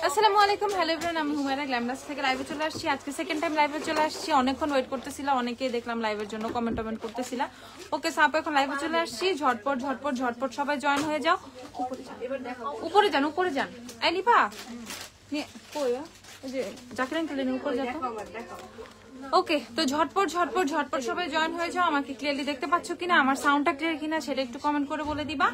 আসসালামু আলাইকুম, hello everyone, আমি হুমায়রা গ্ল্যামরাস থেকে লাইভে চলে আসছি। আজকে সেকেন্ড টাইম লাইভে চলে আসছি। অনেকক্ষণ ওয়েট করতেছিলাম, অনেকেই দেখলাম লাইভের জন্য কমেন্ট করতেছিলাম। ওকে সাপ এখন লাইভে চলে আসছি। ঝটপট ঝটপট ঝটপট সবাই জয়েন হয়ে যাও। উপরে যান উপরে যান। এই নিপা কই ওই যে জাকির আঙ্কেল উপরে যাও। ওকে, তো ঝটপট ঝটপট ঝটপট সবাই জয়েন হয়ে যাও। আমাকে ক্লিয়ারলি দেখতে পাচ্ছ কিনা, আমার সাউন্ডটা ক্লিয়ার কিনা সেটা একটু কমেন্ট করে বলে দিবা।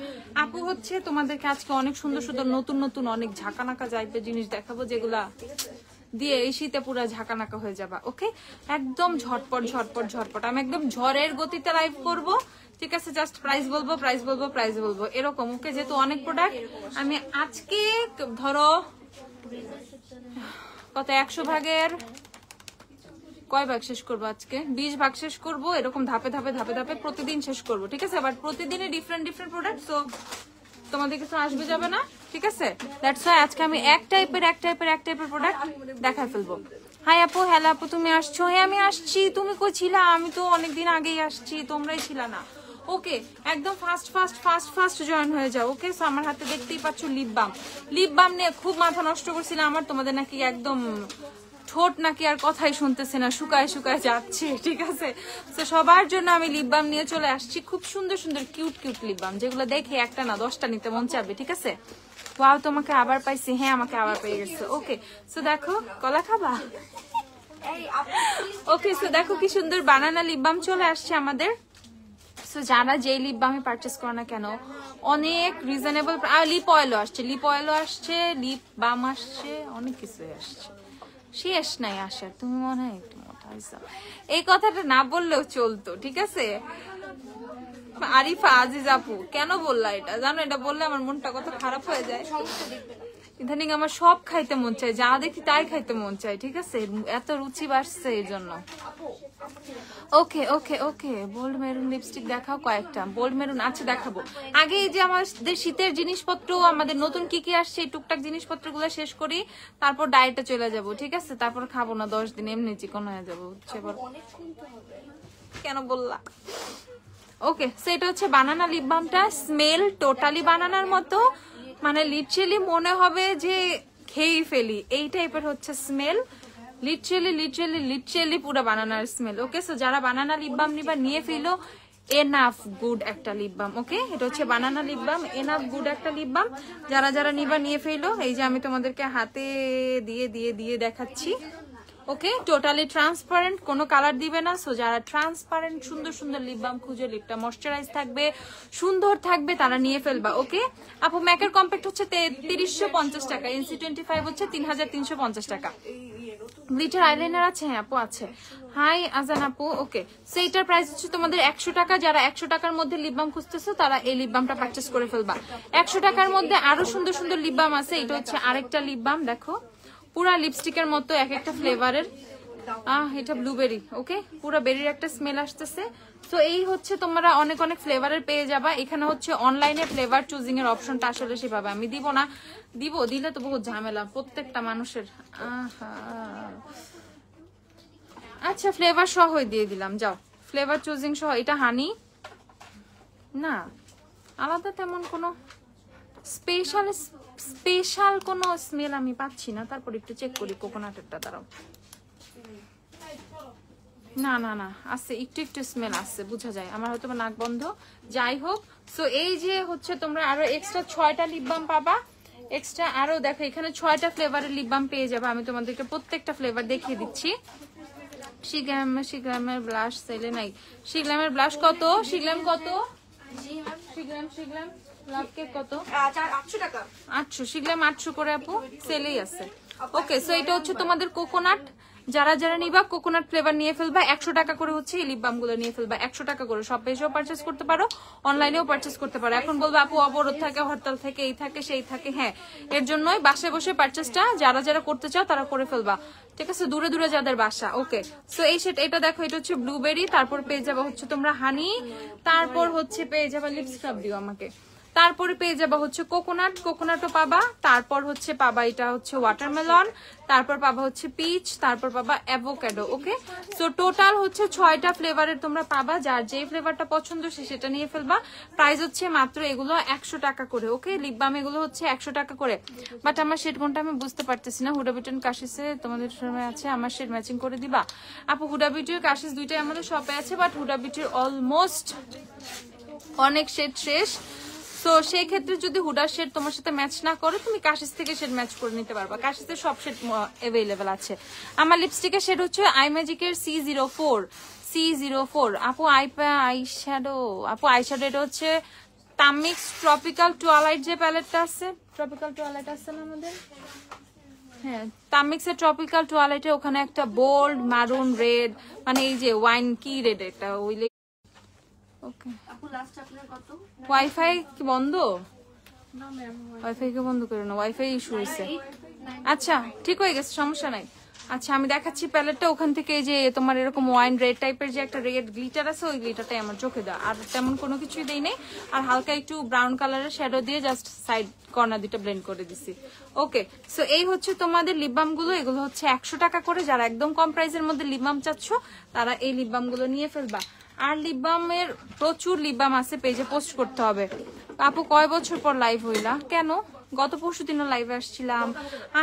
আপু হচ্ছে তোমাদেরকে আজকে অনেক সুন্দর সুন্দর নতুন নতুন অনেক ঝাঁকানাকা টাইপের জিনিস দেখাবো, যেগুলা দিয়ে এই শীতে পুরো ঝাঁকানাকা হয়ে যাবা। ওকে, একদম ঝটপট ঝটপট ঝটপট। আমি একদম ঝড়ের গতিতে লাইভ করব, ঠিক আছে? জাস্ট প্রাইস বলবো প্রাইস বলবো প্রাইস বলবো এরকম। ওকে, যেহেতু অনেক প্রোডাক্ট আমি আজকে ধরো কত 100 ভাগের কয় ভাগ শেষ করবো আজকে, 20 ভাগ শেষ করবো। এরকম ধাপে ধাপে ধাপে ধাপে প্রতিদিন শেষ করবো, ঠিক আছে? বাট প্রতিদিনই ডিফারেন্ট ডিফারেন্ট প্রোডাক্ট, তো তোমাদের কিছু আসবে যাবে না, ঠিক আছে? দ্যাটস ওয়াই আজকে আমি এক টাইপের প্রোডাক্ট দেখায় ফেলবো। হাই আপু, হ্যালো আপু, তুমি আসছো? হ্যাঁ আমি আসছি। তুমি কই ছিলা? আমি তো অনেকদিন আগেই আসছি, তোমরাই ছিলা না। ওকে, একদম fast fast fast fast join হয়ে যাও। ওকে, সো আমার হাতে দেখতেই পাচ্ছ লিপ বাম নিয়ে খুব মাথা নষ্ট করছিলাম আমার। তোমাদের নাকি একদম ঠোঁট নাকি আর কথাই শুনতেছে না, শুকায় শুকায় যাচ্ছে, ঠিক আছে? তো সবার জন্য আমি লিপ বাম নিয়ে চলে আসছি। খুব সুন্দর সুন্দর কিউট কিউট লিপ বাম, যেগুলো দেখে একটা না 10টা নিতে মন চাবে, ঠিক আছে? ওয়াও, তোমাকে আবার পাইছি। হ্যাঁ, আমাকে আবার পেয়ে গেছে। ওকে, সো দেখো, কলা খাবা? ওকে, সো দেখো কি সুন্দর বানানা লিপ বাম চলে আসছে আমাদের। সো যারা যেই লিপ বামে পারচেস করো না কেন, অনেক রিজনেবল। লিপ অয়েলও আসছে, লিপ বাম আসছে, অনেক কিছু আসছে, শেষ নাই আসার। তুমি মনে হয় একটু মোটা হয়েছ, এই কথাটা না বললেও চলতো, ঠিক আছে? আরিফা আজিজ আপু কেন বললা এটা? জানো, এটা বললে আমার মনটা কত খারাপ হয়ে যায়। ইদানিং আমার সব খাইতে মন চায়, যা দেখি তাই খাইতে মন চায়, ঠিক আছে? এত রুচি বাড়ছে এই জন্য। ওকে ওকে ওকে, বোল্ড মেরুন লিপস্টিক দেখাও কয়েকটা। বোল্ড মেরুন আচ্ছা দেখাবো। আগে এই যে আমাদের শীতের জিনিসপত্র, আমাদের নতুন কি কি আসছে এই টুকটাক জিনিসপত্র গুলো শেষ করি, তারপর ডায়েটে চলে যাব, ঠিক আছে? তারপর খাবো না 10 দিন, এমনি চিকন হয়ে যাবো, বুঝছে? কেন বললা? ওকে, সেটা হচ্ছে বানানা লিপ বামটা। স্মেল টোটালি বানানার মতো, মানে লিটারালি মনে হবে যে খেয়েই ফেলি, এই টাইপের হচ্ছে স্মেল। লিটারালি পুরো বানানার স্মেল। ওকে, সো যারা বানানা লিপ বাম নিবা নিয়ে ফেলো, এনাফ গুড একটা লিপ বাম। ওকে, এটা হচ্ছে বানানা লিপ বাম, এনাফ গুড একটা লিপ বাম। যারা যারা নিবা নিয়ে ফেলো। এই যে আমি তোমাদেরকে হাতে দিয়ে দিয়ে দিয়ে দেখাচ্ছি। ওকে, টোটালি ট্রান্সপারেন্ট, কোনো কালার দিবে না। সো যারা ট্রান্সপারেন্ট সুন্দর সুন্দর লিপ বাম খুঁজে, লিপটা ময়শ্চারাইজ থাকবে, সুন্দর থাকবে, তারা নিয়ে ফেলবা। ওকে আপু, ম্যাকের কম্প্যাক্ট হচ্ছে 3350 টাকা, NC25 হচ্ছে 3350 টাকা। গ্লিটার আইলাইনার আছে? হ্যাঁ আপু আছে। হাই আজান আপু। ওকে, সো এইটার প্রাইস হচ্ছে তোমাদের 100 টাকা। যারা 100 টাকার মধ্যে লিপ বাম খুঁজতেছো তারা এই লিপ বামটা পারচেস করে ফেলবা। 100 টাকার মধ্যে আরো সুন্দর সুন্দর লিপ বাম আছে। এটা হচ্ছে আরেকটা লিপ বাম, দেখো পুরা লিপস্টিকের মতো, এক একটা ফ্লেভারের। এটা ব্লুবেরি। ওকে, পুরো বেরির একটা স্মেল আসতেছে। তো এই হচ্ছে তোমরা অনেক অনেক ফ্লেভারের পেয়ে যাবা। এখানে হচ্ছে অনলাইনে ফ্লেভার চুজিং এর অপশনটা আসলে সেভাবে আমি দিব না, দিলে তো বহুত ঝামেলা প্রত্যেকটা মানুষের। আচ্ছা, ফ্লেভার সহ দিয়ে দিলাম, যাও ফ্লেভার চুজিং সহ। এটা হানি না, আলাদা তেমন কোনো স্পেশাল কোনো স্মেল আমি পাচ্ছি না। তারপর একটু চেক করি কোকোনাটেরটা, দাঁড়াও। না না না, আছে একটু একটু স্মেল আছে, বোঝা যায়। আমার হয়তো নাক বন্ধ, যাই হোক। সো এই যে হচ্ছে তোমরা আরো এক্সট্রা 6টা লিপ বাম পাবা। এক্সট্রা আরো দেখো এখানে 6টা ফ্লেভারের লিপ বাম পেয়ে যাবে। আমি তোমাদেরকে প্রত্যেকটা ফ্লেভার দেখিয়ে দিচ্ছি। শিগ্রামের ব্লাশ সেলে নাই। শিগ্রামের ব্লাশ কত? শিগ্রাম কত? শিগ্রাম লাভ কেক কত? 800 টাকা। 800, শিগ্রাম 800 করে আপু, সেলেই আছে। ওকে, সো এটা হচ্ছে তোমাদের কোকোনাট। যারা যারা নিবা কোকোনাট ফ্লেভার নিয়ে ফেলবা। 100 টাকা করে হচ্ছে এই লিপ বাম গুলো নিয়ে ফেলবা, 100 টাকা করে। সব পেজেও পারচেস করতে পারো, অনলাইনেও পারচেস করতে পারো। এখন বলবো আপু অবরোধ থাকে, হরতাল থাকে, এই থাকে সেই থাকে। হ্যাঁ, এর জন্যই বাসায় বসে পারচেসটা যারা যারা করতে চাও তারা করে ফেলবা, ঠিক আছে? দূরে দূরে যাদের বাসা। ওকে, সো এই সেট, এটা দেখো, এটা হচ্ছে ব্লুবেরি। তারপর পেয়ে যাবা হচ্ছে তোমরা হানি, তারপর হচ্ছে পেয়ে যাবা লিপ স্ক্রাব দিও আমাকে। তারপরে পেয়ে যাবা হচ্ছে কোকোনাটও পাবা, তারপর হচ্ছে পাবা এটা হচ্ছে ওয়াটারমেলন, তারপর পাবা হচ্ছে পিচ, তারপর পাবা অ্যাভোকাডো। ওকে, সো টোটাল হচ্ছে 6টা ফ্লেভারের তোমরা পাবা, যার যে ফ্লেভারটা পছন্দ সেটা নিয়ে ফেলবা। প্রাইস হচ্ছে মাত্র এগুলো 100 টাকা করে। ওকে, লিপ বাম এগুলো হচ্ছে 100 টাকা করে। বাট আমার শেড কোনটা আমি বুঝতে পারতেছি না। হুডা বিউটি কাশিসে তোমাদের সময় আছে, আমার শেড ম্যাচিং করে দিবা আপু? হুডা বিউটির কাশিস দুইটাই আমাদের শপে আছে, বাট হুডা বিউটির অলমোস্ট অনেক শেড শেষ। তো সেই ক্ষেত্রে যদি হুডার শেড তোমার সাথে ম্যাচ না করে, তুমি কাশিস থেকে শেড ম্যাচ করে নিতে পারবা। কাশিসে সব শেড অ্যাভেলেবেল আছে। আমার লিপস্টিকের শেড হচ্ছে আই ম্যাজিকের C04 আপু। আই শ্যাডো আপু, আই শ্যাডো এটা হচ্ছে তামিক্স ট্রপিক্যাল টুয়ালাইট যে প্যালেটটা আছে, ট্রপিক্যাল টুয়ালাইট আছে না আমাদের, হ্যাঁ তামিক্সের ট্রপিক্যাল টুয়ালাইটে ওখানে একটা বোল্ড মারুন রেড, মানে এই যে ওয়াইন কি রেড একটা ওই। ওকে, ওয়াইফাই কি বন্ধ? ওয়াইফাই কে বন্ধ করে না, ওয়াইফাই ইস্যু হয়েছে। আচ্ছা ঠিক হয়ে গেছে, সমস্যা নাই। আচ্ছা আমি দেখাচ্ছি প্যালেটটা। ওখান থেকে এই যে তোমার এরকম ওয়াইন রেড টাইপের যে একটা রেড গ্লিটার আছে, ওই গ্লিটারটাই আমার চোখে দেওয়া, আর তেমন কোনো কিছুই দেই নেই। আর হালকা একটু ব্রাউন কালারের শ্যাডো দিয়ে জাস্ট সাইড কর্নার দুটো ব্লেন্ড করে দিছি। ওকে, সো এই হচ্ছে তোমাদের লিপ বাম গুলো। এগুলো হচ্ছে 100 টাকা করে। যারা একদম কম প্রাইসের মধ্যে লিপ বাম চাচ্ছ তারা এই লিপ বাম গুলো নিয়ে ফেলবা। আর লিপ বামের প্রচুর লিপ বাম আছে, পেজে পোস্ট করতে হবে। আপু কয় বছর পর লাইভ হইলা? কেন, গত পরশু দিনও লাইভে আসছিলাম,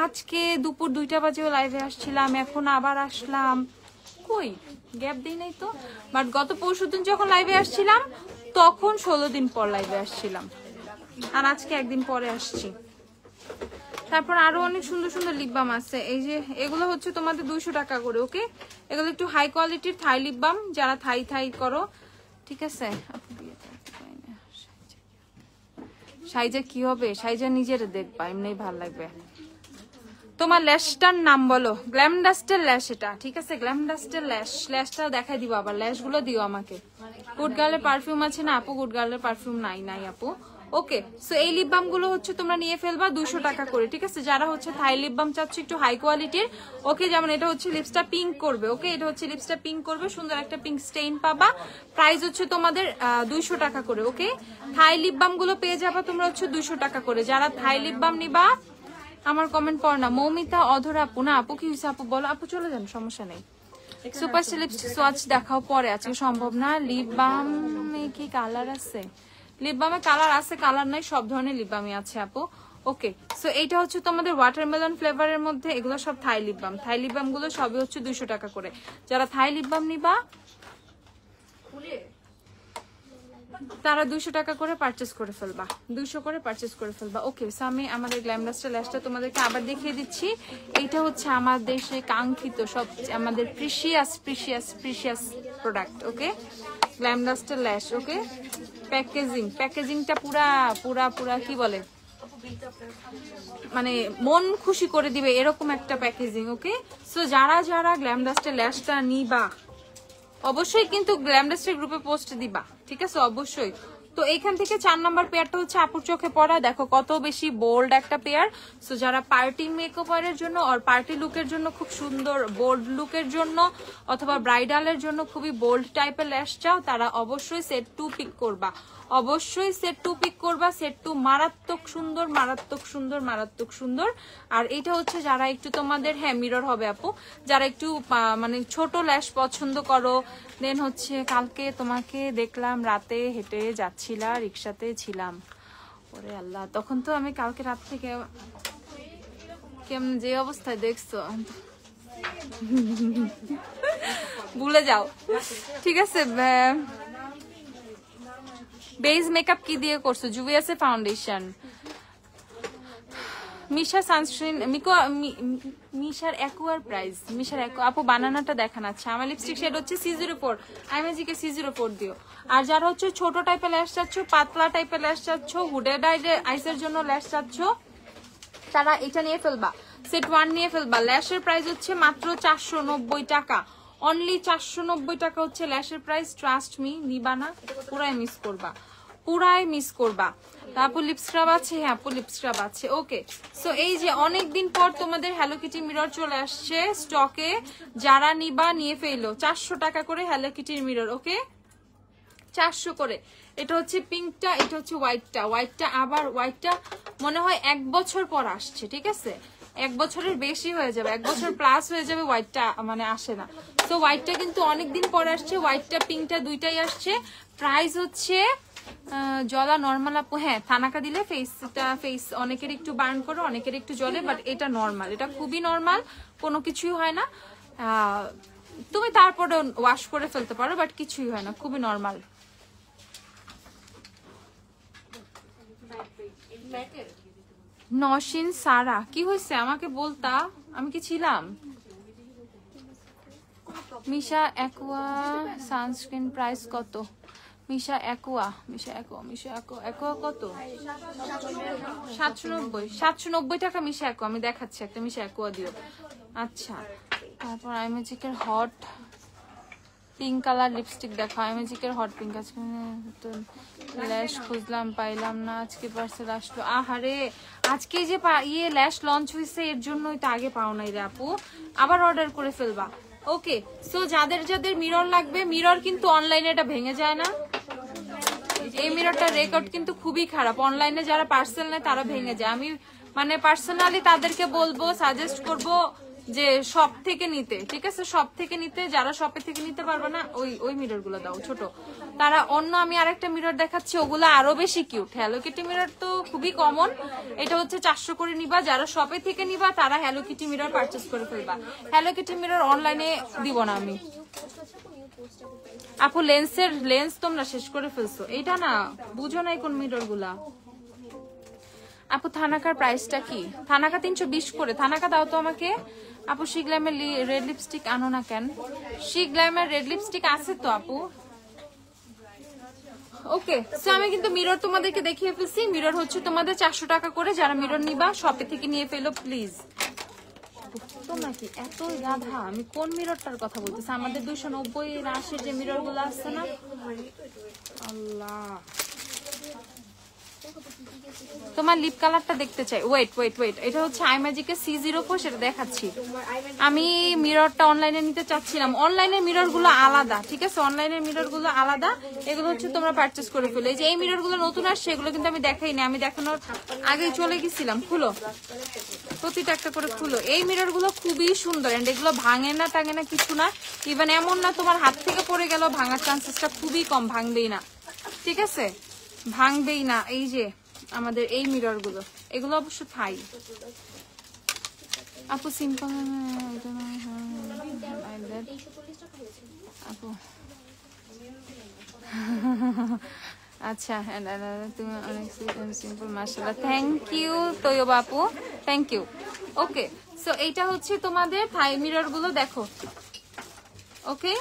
আজকে দুপুর 2টা বাজেও লাইভে আসছিলাম, এখন আবার আসলাম, কই গ্যাপ দিই নাই তো। বাট গত পরশু দিন যখন লাইভে আসছিলাম তখন 16 দিন পর লাইভে আসছিলাম, আর আজকে একদিন পরে আসছি। তারপর আরো অনেক সুন্দর সুন্দর লিপ বাম আছে। এই যে এগুলো হচ্ছে তোমাদের 200 টাকা করে। ওকে, এগুলো একটু হাই কোয়ালিটির থাই লিপ বাম, যারা থাই করো, ঠিক আছে। সাইজা কি হবে? সাইজা নিজের দেখবা, এমনি ভালো লাগবে। তোমার ল্যাশটার নাম বলো। গ্ল্যাম ডাস্টের ল্যাশ এটা, ঠিক আছে, গ্ল্যাম ডাস্টের ল্যাশটা দেখাই দিবা, আবার ল্যাশ গুলো দিও আমাকে। গুড গার্লের পারফিউম আছে না আপু? গুড গার্লের পারফিউম নাই আপু। ওকে, সো এই লিপ বাম গুলো হচ্ছে তোমরা নিয়ে ফেলবা 200 টাকা করে, ঠিক আছে। যারা হচ্ছে থাই লিপ বাম চাচ্ছ একটু হাই কোয়ালিটির, ওকে, যেমন এটা হচ্ছে লিপসটা পিঙ্ক করবে। ওকে, এটা হচ্ছে লিপসটা পিঙ্ক করবে, সুন্দর একটা পিঙ্ক স্টেইন পাবা। প্রাইস হচ্ছে তোমাদের 200 টাকা করে। ওকে, থাই লিপ বাম গুলো পেয়ে যাবা তোমরা হচ্ছে 200 টাকা করে। যারা থাই লিপ বাম নিবা, আমার কমেন্ট পড় না। মৌমিতা অধর আপু, না আপু কি হয়েছে আপু বলো। আপু চলে যান, সমস্যা নেই। সুপার লিপস্টিক সোয়াচ দেখাও পরে, আজকে সম্ভব না। লিপ বাম কি কালার আছে? লিপ বামে কালার আছে, কালার নাই, সব ধরনের লিপ বামই আছে আপু। ওকে, সো এইটা হচ্ছে তোমাদের ওয়াটারমেলন ফ্লেভারের মধ্যে। এগুলো সব থাই লিপ বাম। থাই লিপ বাম গুলো সবই হচ্ছে 200 টাকা করে। যারা থাই লিপ বাম নিবা তারা 200 টাকা করে পারচেজ করে ফেলবা, 200 করে পারচেজ করে ফেলবা। ওকে, সো আমি আমাদের গ্ল্যাম ডাস্টের ল্যাশটা তোমাদেরকে আবার দেখিয়ে দিচ্ছি। এইটা হচ্ছে আমার দেশে কাঙ্ক্ষিত সব আমাদের প্রিশিয়াস প্রোডাক্ট। ওকে, গ্ল্যাম ডাস্টের ল্যাশ। ওকে, প্যাকেজিংটা পুরা কি বলে, মানে মন খুশি করে দিবে এরকম একটা প্যাকেজিং। ওকে, সো যারা গ্ল্যাম ডাস্টের ল্যাশটা নিবা অবশ্যই কিন্তু গ্ল্যাম ডাস্টের গ্রুপে পোস্ট দিবা, ঠিক আছে, অবশ্যই। তো এইখান থেকে 4 নাম্বার পেয়ারটা হচ্ছে আপুর চোখে পড়া। দেখো কত বেশি বোল্ড একটা পেয়ার। সো যারা পার্টি মেকওভারের জন্য আর পার্টি লুকের জন্য, খুব সুন্দর বোল্ড লুকের জন্য, অথবা ব্রাইডালের জন্য খুবই বোল্ড টাইপের ল্যাশ চাও, তারা অবশ্যই সেট 2 পিক করবা। অবশ্যই সেট 2 পিক করবা। সেট 2 মারাত্মক সুন্দর। আর এটা হচ্ছে যারা একটু তোমাদের, হ্যাঁ মিরর হবে আপু, যারা একটু মানে ছোট ল্যাশ পছন্দ করো। দেন হচ্ছে কালকে তোমাকে দেখলাম রাতে হেঁটে যাচ্ছিলা, রিক্সাতে ছিলাম, ওরে আল্লাহ, তখন তো আমি কালকে রাত থেকে কেমন যে অবস্থায় দেখছো ভুলে যাও, ঠিক আছে। বেস মেকআপ কি দিয়ে করছো? জুভিয়াসে ফাউন্ডেশন, মিশা সানস্ক্রিন, মিশার অ্যাকুয়ার প্রাইস, মিশার আপু বানানাটা দেখান। আচ্ছা, আমার লিপস্টিক শেড হচ্ছে C04, আইমেজিকে C04 দিও। আর যারা হচ্ছে ছোট টাইপের ল্যাশ চাচ্ছ, পাতলা টাইপের ল্যাশ চাচ্ছ, হুডেড আইসের জন্য ল্যাশ চাচ্ছ, তারা এটা নিয়ে ফেলবা, সেট 1 নিয়ে ফেলবা। ল্যাশের প্রাইস হচ্ছে মাত্র 490 টাকা, অনলি 490 টাকা হচ্ছে ল্যাশের প্রাইস। ট্রাস্ট মি, নিবা না, পুরাই মিস করবা। তারপর লিপ স্ক্রাব আছে, হ্যাঁ আপু লিপ স্ক্রাব আছে। ওকে, সো এই যে অনেকদিন পর তোমাদের হ্যালো কিটি মিরর চলে আসছে স্টকে, যারা নিবা নিয়ে ফেলো। 400 টাকা করে হ্যালো কিটির মিরর। ওকে, 400 করে এটা হচ্ছে পিঙ্কটা, এটা হচ্ছে হোয়াইটটা। হোয়াইটটা আবার হোয়াইটটা মনে হয় 1 বছর পর আসছে, ঠিক আছে? 1 বছরের বেশি হয়ে যাবে, 1 বছর প্লাস হয়ে যাবে, হোয়াইটটা মানে আসে না। তো হোয়াইটটা কিন্তু অনেকদিন পর আসছে, হোয়াইটটা পিঙ্কটা দুইটাই আসছে। প্রাইস হচ্ছে জলা নর্মাল আপু, হ্যাঁ থানাকা দিলে ফেস অনেকের একটু বার্ন করে, অনেকের একটু জ্বলে, বাট এটা নর্মাল, এটা খুবই নর্মাল, কোনো কিছুই হয় না। তুমি তারপরে ওয়াশ করে ফেলতে পারো, বাট কিছুই হয় না, খুবই নর্মাল। নসিন সারা কি হয়েছে আমাকে বলতা, আমি কি ছিলাম? মিশা অ্যাকোয়া সানস্ক্রিন প্রাইস কত? মিশা অ্যাকোয়া কত? 790 টাকা মিশা অ্যাকোয়া। আমি দেখাচ্ছি একটা মিশা অ্যাকোয়া দিও। আচ্ছা, তারপর আইম্যাজিকের হট পিঙ্ক কালার লিপস্টিক দেখো, আইম্যাজিকের হট পিঙ্ক। আজকে ল্যাশ খুঁজলাম পাইলাম না, আজকে পার্সেল আসলো। আহারে, আজকে যে ল্যাশ লঞ্চ হয়েছে এর জন্যই তো আগে পাও নাই রে আপু, আবার অর্ডার করে ফেলবা। ওকে, সো যাদের যাদের মিরর লাগবে, মিরর কিন্তু অনলাইনে এটা ভেঙে যায় না। এই মিররটার রেকর্ড কিন্তু খুবই খারাপ, অনলাইনে যারা পার্সেল নেয় তারা ভেঙে যায়। আমি মানে পার্সোনালি তাদেরকে বলবো, সাজেস্ট করব যে শপ থেকে নিতে, ঠিক আছে? শপ থেকে নিতে, যারা শপে থেকে নিতে পারবে না ওই মিরর গুলো দাও ছোট। তারা অন্য আমি আরেকটা মিরর দেখাচ্ছি, ওগুলো আরো বেশি কিউট। হ্যালো কিটি মিরর তো খুবই কমন, এটা হচ্ছে 400 করে নিবা। যারা শপে থেকে নিবা তারা হ্যালো কিটি মিরর পারচেজ করে ফেলবা। হ্যালো কিটি মিরর অনলাইনে দিব না আমি। আপু লেন্স তোমরা শেষ করে ফেলছো, এটা না বুঝো নাই কোন মিরর গুলা। আপু থানাকার প্রাইসটা কি? থানাকা 320 করে। থানাকা দাও তো আমাকে। আপু শি গ্ল্যামের রেড লিপস্টিক আনো না কেন? শি গ্ল্যামের রেড লিপস্টিক আছে তো আপু। ওকে, সো আমি কিন্তু মিরর তোমাদেরকে দেখিয়ে ফেলছি। মিরর হচ্ছে তোমাদের 400 টাকা করে। যারা মিরর নিবা শপে থেকে নিয়ে ফেলো প্লিজ। তোমরা কি এত গাধা? আমি কোন মিররটার কথা বলতেছি? আমাদের 290 এর 80 যে মিরর গুলো আসছে না, আল্লাহ। তোমার লিপ কালারটা দেখতে চাই। ওয়েট, এটা হচ্ছে আইম্যাজিকের C04, সেটা দেখাচ্ছি। আমি মিররটা অনলাইনে নিতে চাচ্ছিলাম। অনলাইনের মিরর গুলো আলাদা, ঠিক আছে? অনলাইনের মিরর গুলো আলাদা, এগুলো হচ্ছে তোমরা পারচেস করে ফেলো। এই যে এই মিরর গুলো নতুন আসছে, এগুলো কিন্তু আমি দেখাইনি, আমি দেখানোর আগেই চলে গেছিলাম। খুলো, প্রতিটা একটা করে খুলো। এই মিরর গুলো খুবই সুন্দর, এন্ড এগুলো ভাঙে না টাঙে না কিছু না। ইভেন এমন না তোমার হাত থেকে পড়ে গেল, ভাঙার চান্সেসটা খুবই কম, ভাঙবেই না, ঠিক আছে? ভাঙবেই না। এই যে আমাদের এই মিরর গুলো, এগুলো অবশ্য থাই। আপু সিম্পল আপু আচ্ছা, তুমি অনেক সিম্পল, মাশাআল্লাহ। থ্যাংক ইউ তৈয়বা আপু, থ্যাংক ইউ। ওকে, সো এইটা হচ্ছে তোমাদের থাই মিরর গুলো, দেখো। ওকে,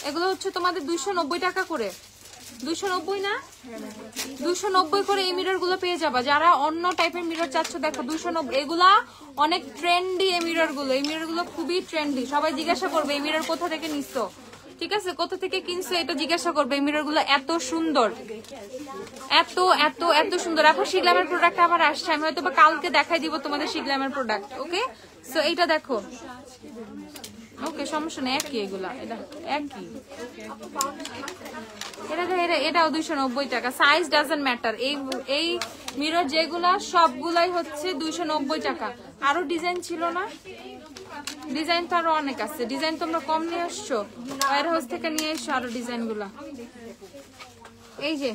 এগুলো হচ্ছে তোমাদের 290 টাকা করে। 290 না, 290 করে এই মিরর গুলো পেয়ে যাবা। যারা অন্য টাইপের মিরর চাচ্ছ, দেখো 290। এগুলা অনেক ট্রেন্ডি এই মিরর গুলো, এই মিরর গুলো খুবই ট্রেন্ডি। সবাই জিজ্ঞাসা করবে এই মিরর কোথা থেকে নিছো, ঠিক আছে? কোথা থেকে কিনছো এটা জিজ্ঞাসা করবে। এই মিরর গুলো এত সুন্দর, এত এত এত সুন্দর। এখন শিগ্লামের প্রোডাক্ট আবার আসছে, আমি হয়তো বা কালকে দেখাই দিব তোমাদের শিগ্লামের প্রোডাক্ট। ওকে, সো এইটা দেখো। ওকে, সমস্যা নেই, একই এগুলা, এটা একই। এটাও 290 টাকা। Size doesn't matter. এই মিরর যেগুলা সবগুলাই হচ্ছে 290 টাকা। আরো ডিজাইন ছিল না? ডিজাইন তো আরো অনেক আছে। ডিজাইন তোমরা কম নিয়ে আসছো, ওয়্যার হাউস থেকে নিয়ে এসছো আরো ডিজাইন গুলা। এই যে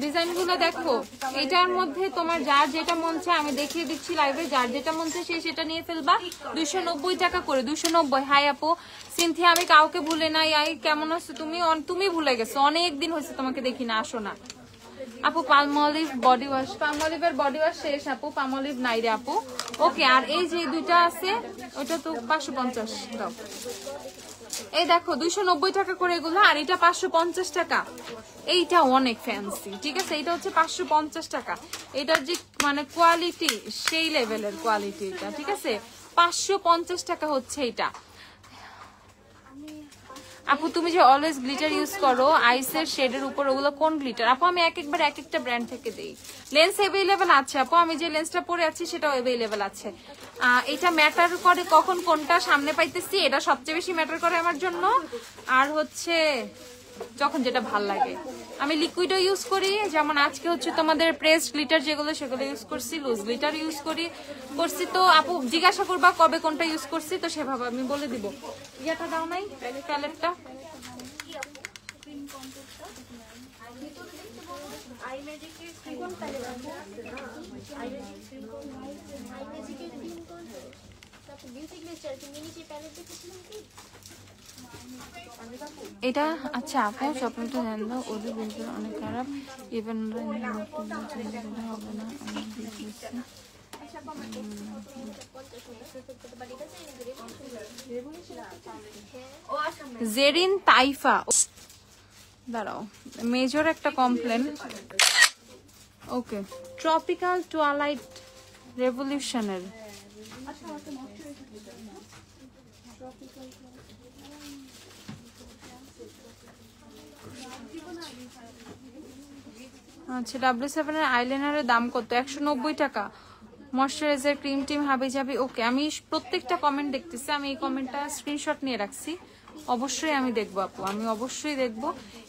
ডিজাইন গুলো দেখো, এটার মধ্যে তোমার যার যেটা মন চায়, আমি দেখিয়ে দিচ্ছি লাইভে, যার যেটা মন চায় সে সেটা নিয়ে ফেলবা। 290 টাকা করে, 290। হাই আপু সিনথিয়া, আমি কাউকে ভুলে নাই। আই কেমন আছো তুমি? তুমি ভুলে গেছো, অনেক দিন হয়েছে তোমাকে দেখি না, আসো না। আপু পালমলিভ বডি ওয়াশ, পালমলিভের বডি ওয়াশ শেষ আপু, পালমলিভ নাই রে আপু। ওকে, আর এই যে দুইটা আছে ওটা তো 550 দাও। এই দেখো 290 টাকা করে এগুলো, আর এটা 550 টাকা। এইটা অনেক ফ্যান্সি, ঠিক আছে? এটা হচ্ছে 550 টাকা। এটার যে মানে কোয়ালিটি, সেই লেভেলের কোয়ালিটি এটা, ঠিক আছে? 550 টাকা হচ্ছে এটা। আপু তুমি যে অলওয়েজ গ্লিটার ইউজ করো আইসের শেডের উপর, ওগুলো কোন গ্লিটার? আপু আমি একবার এক একটা ব্র্যান্ড থেকে দেই। লেন্স অ্যাভেলেবেল আছে আপু, আমি যে লেন্সটা পরে আছি সেটাও অ্যাভেলেবেল আছে। এটা ম্যাটার করে কখন কোনটা সামনে পাইতেছি, এটা সবচেয়ে বেশি ম্যাটার করে আমার জন্য। আর হচ্ছে যখন যেটা ভাল লাগে। আমি লিকুইডও ইউজ করি, যেমন আজকে হচ্ছে তোমাদের প্রেস গ্লিটার যেগুলো সেগুলো ইউজ করছি, লুজ গ্লিটার ইউজ করছি। তো আপু জিজ্ঞাসা করবা কবে কোনটা ইউজ করছি, তো সেভাবে আমি বলে দিব। ইয়াটা দাও নাই প্যালেটটা, এটা আচ্ছা আপু স্বপ্নটা জান দাও, ওদের বিলকুল অনেক খারাপ, ইভেন হবে না। জেরিন তাইফা, দাঁড়াও, মেজর একটা কমপ্লেন। ওকে, ট্রপিক্যাল টুয়ালাইট রেভলিউশনের আচ্ছা, W7 এর আইলাইনারের দাম কত? 190 টাকা। ময়শ্চারাইজার ক্রিম টিম হাবি যাবি। ওকে, আমি প্রত্যেকটা কমেন্ট দেখতেছি, আমি এই কমেন্টটা স্ক্রিনশট নিয়ে রাখছি, অবশ্যই আমি দেখবো আপু, আমি অবশ্যই দেখবো।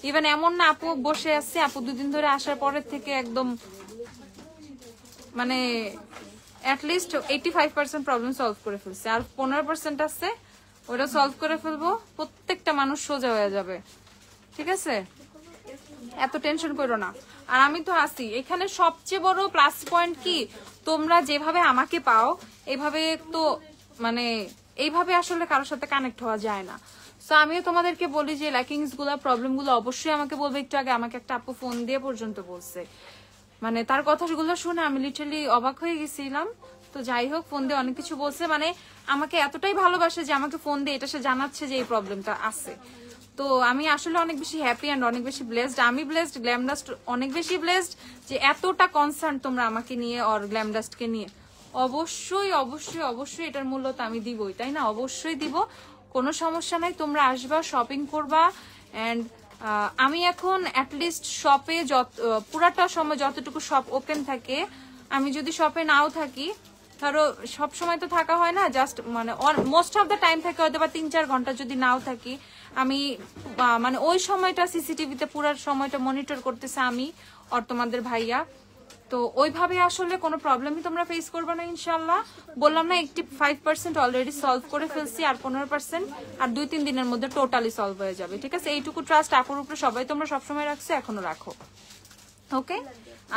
ইভেন এমন না আপু বসে আসছে, আপু দুদিন ধরে আসার পরের থেকে একদম মানে অ্যাটলিস্ট 85% প্রবলেম সলভ করে ফেলছে, আর 15% আছে ওটা সলভ করে ফেলবো, প্রত্যেকটা মানুষ সোজা হয়ে যাবে। ঠিক আছে, এত টেনশন করো না। আর আমি তো আছি এখানে, সবচেয়ে বড় প্লাস পয়েন্ট কি, তোমরা যেভাবে আমাকে পাও এভাবে তো মানে এইভাবে আসলে কারোর সাথে কানেক্ট হওয়া যায় না। তো আমিও তোমাদেরকে বলি যে ল্যাকিংস গুলো, প্রবলেম গুলো অবশ্যই আমাকে বলবে। একটু আগে আমাকে একটা আপু ফোন দিয়ে পর্যন্ত বলছে, মানে তার কথাগুলো শুনে আমি লিটারালি অবাক হয়ে গেছিলাম। তো যাই হোক, ফোন দিয়ে অনেক কিছু বলছে, মানে আমাকে এতটাই ভালোবাসে যে আমাকে ফোন দিয়ে এটা সে জানাচ্ছে যে এই প্রবলেমটা আছে। তো আমি আসলে অনেক বেশি হ্যাপি অ্যান্ড অনেক বেশি ব্লেসড। আমি ব্লেসড, গ্ল্যামডাস্ট অনেক বেশি ব্লেসড যে এতটা কনসার্ন তোমরা আমাকে নিয়ে আর গ্ল্যামডাস্টকে নিয়ে। অবশ্যই অবশ্যই অবশ্যই এটার মূল্য তো আমি দিবই, তাই না? অবশ্যই দিব, কোনো সমস্যা নাই। তোমরা আসবা, শপিং করবা। অ্যান্ড আমি এখন অ্যাটলিস্ট শপে পুরাটা সময় যতটুকু শপ ওপেন থাকে, আমি যদি শপে নাও থাকি, ধরো সব সময় তো থাকা হয় না, জাস্ট মানে মোস্ট অফ দ্য টাইম থাকে হয়তো বা 3-4 ঘন্টা যদি নাও থাকি, আমি মানে ওই সময়টা সিসিটিভিতে পুরার সময়টা মনিটর করতেছে আমি আর তোমাদের ভাইয়া। তো ওইভাবে আসলে কোনো প্রবলেমই তোমরা ফেস করবে না ইনশাল্লাহ। বললাম না 85% অলরেডি সলভ করে ফেলছি, আর 15% আর 2-3 দিনের মধ্যে টোটালি সলভ হয়ে যাবে। ঠিক আছে, এইটুকু ট্রাস্ট আপুর উপরে সবাই তোমরা সবসময় রাখছো, এখনো রাখো। ওকে,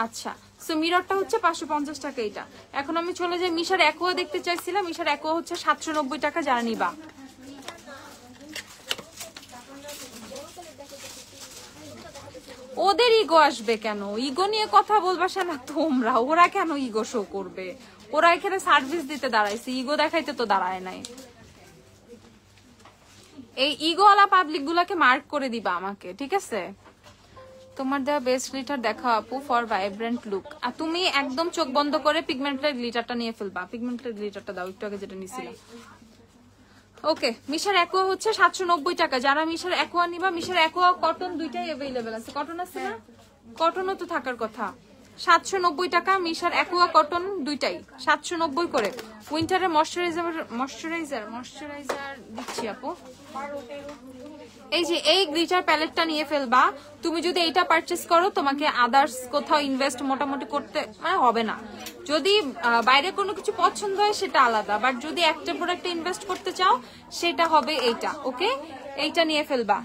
আচ্ছা। সো মিররটা হচ্ছে 550 টাকা এটা। এখন আমি চলে যাই, মিশার অ্যাকোয়া দেখতে চাইছিলাম। মিশার অ্যাকোয়া হচ্ছে 790 টাকা, যারা নিবা। ওদের ইগো আসবে কেন? ইগো নিয়ে কথা বলবা না তোমরা, ওরা কেন ইগো শো করবে? ওরা এখানে সার্ভিস দিতে দাঁড়াইছে, ইগো দেখাইতে তো দাঁড়ায় নাই। এই ইগোওয়ালা পাবলিক গুলাকে মার্ক করে দিবা আমাকে, ঠিক আছে? তোমার দেওয়া বেস্ট গ্লিটার দেখা আপু ফর ভাইব্রেন্ট লুক। আর তুমি একদম চোখ বন্ধ করে পিগমেন্টের গ্লিটারটা নিয়ে ফেলবা। পিগমেন্টের গ্লিটারটা দাও, একটু আগে যেটা নিছিলাম। ওকে, মিশার অ্যাকোয়া হচ্ছে 790 টাকা। যারা মিশার অ্যাকোয়া নিবা, মিশার অ্যাকোয়া কটন দুইটাই অ্যাভেলেবেল আছে। কটন আছে না? কটনও তো থাকার কথা। 790 টাকা মিশার অ্যাকোয়া কটন দুইটাই 790 করে। উইন্টারে ময়শ্চারাইজার দিচ্ছি আপু। এই যে এই গ্লিটার প্যালেটটা নিয়ে ফেলবা। তুমি যদি এইটা পারচেস করো, তোমাকে আদার্স কোথাও ইনভেস্ট মোটামুটি করতে মানে হবে না। যদি বাইরে কোনো কিছু পছন্দ হয় সেটা আলাদা, বাট যদি একটা প্রোডাক্টে ইনভেস্ট করতে চাও সেটা হবে এইটা। ওকে, এইটা নিয়ে ফেলবা।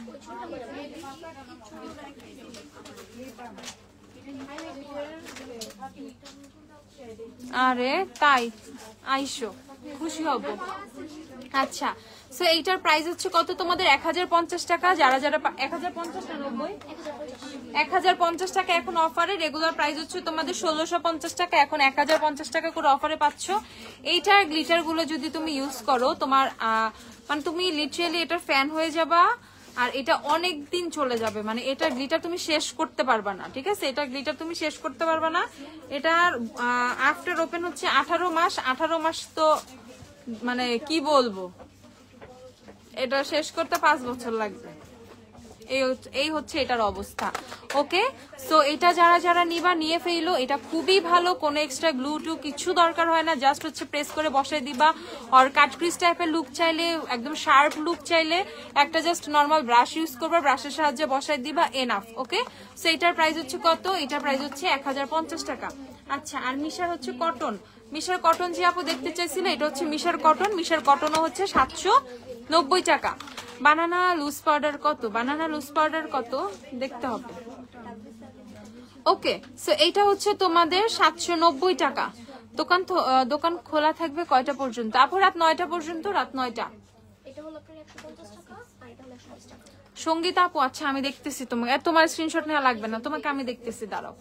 আরে তাই, আইসো, খুশি হব। আচ্ছা, সো এইটার প্রাইস হচ্ছে কত তোমাদের? 1050 টাকা। যারা 1050 টাকা এখন অফারে। রেগুলার প্রাইস হচ্ছে তোমাদের 1650 টাকা, এখন 1050 টাকা করে অফারে পাচ্ছ। এইটার গ্লিটার গুলো যদি তুমি ইউজ করো, তোমার মানে তুমি লিটারালি এটার ফ্যান হয়ে যাবা। আর এটা অনেক দিন চলে যাবে, মানে এটা গ্লিটার তুমি শেষ করতে পারবা না। ঠিক আছে, এটা গ্লিটার তুমি শেষ করতে পারবা না। এটার আফটার ওপেন হচ্ছে 18 মাস। 18 মাস তো মানে কি বলবো, এটা শেষ করতে 5 বছর লাগবে। এই হচ্ছে এটার অবস্থা। ওকে, সো এটা যারা যারা নিবা নিয়ে ফেলো, এটা খুবই ভালো, কোনো এক্সট্রা গ্লু টু কিছু দরকার হয় না, জাস্ট হচ্ছে প্রেস করে বসাই দিবা। আর কাটক্রিজ টাইপের লুক চাইলে, একদম শার্প লুক চাইলে একটা জাস্ট নর্মাল ব্রাশ ইউজ করবা, ব্রাশের সাহায্যে বসাই দিবা, এনাফ। ওকে, সো এটার প্রাইস হচ্ছে কত? এটার প্রাইস হচ্ছে 1050 টাকা। আচ্ছা, আর মিশার হচ্ছে কটন, মিশার কটন যে আপু দেখতে চাইছিল, এটা হচ্ছে মিশার কটন। মিশার কটনও হচ্ছে 790 টাকা। বানানা লুজ পাউডার কত? বানানা লুজ পাউডার কত দেখতে হবে। ওকে, সো এইটা হচ্ছে তোমাদের 790 টাকা। দোকান খোলা থাকবে কয়টা পর্যন্ত? আপু রাত 9টা পর্যন্ত। রাত 9টা। সঙ্গীতা আপু, আচ্ছা আমি দেখতেছি তোমাকে, তোমার স্ক্রিনশট নেওয়া লাগবে না, তোমাকে আমি দেখতেছি, দাঁড়াও।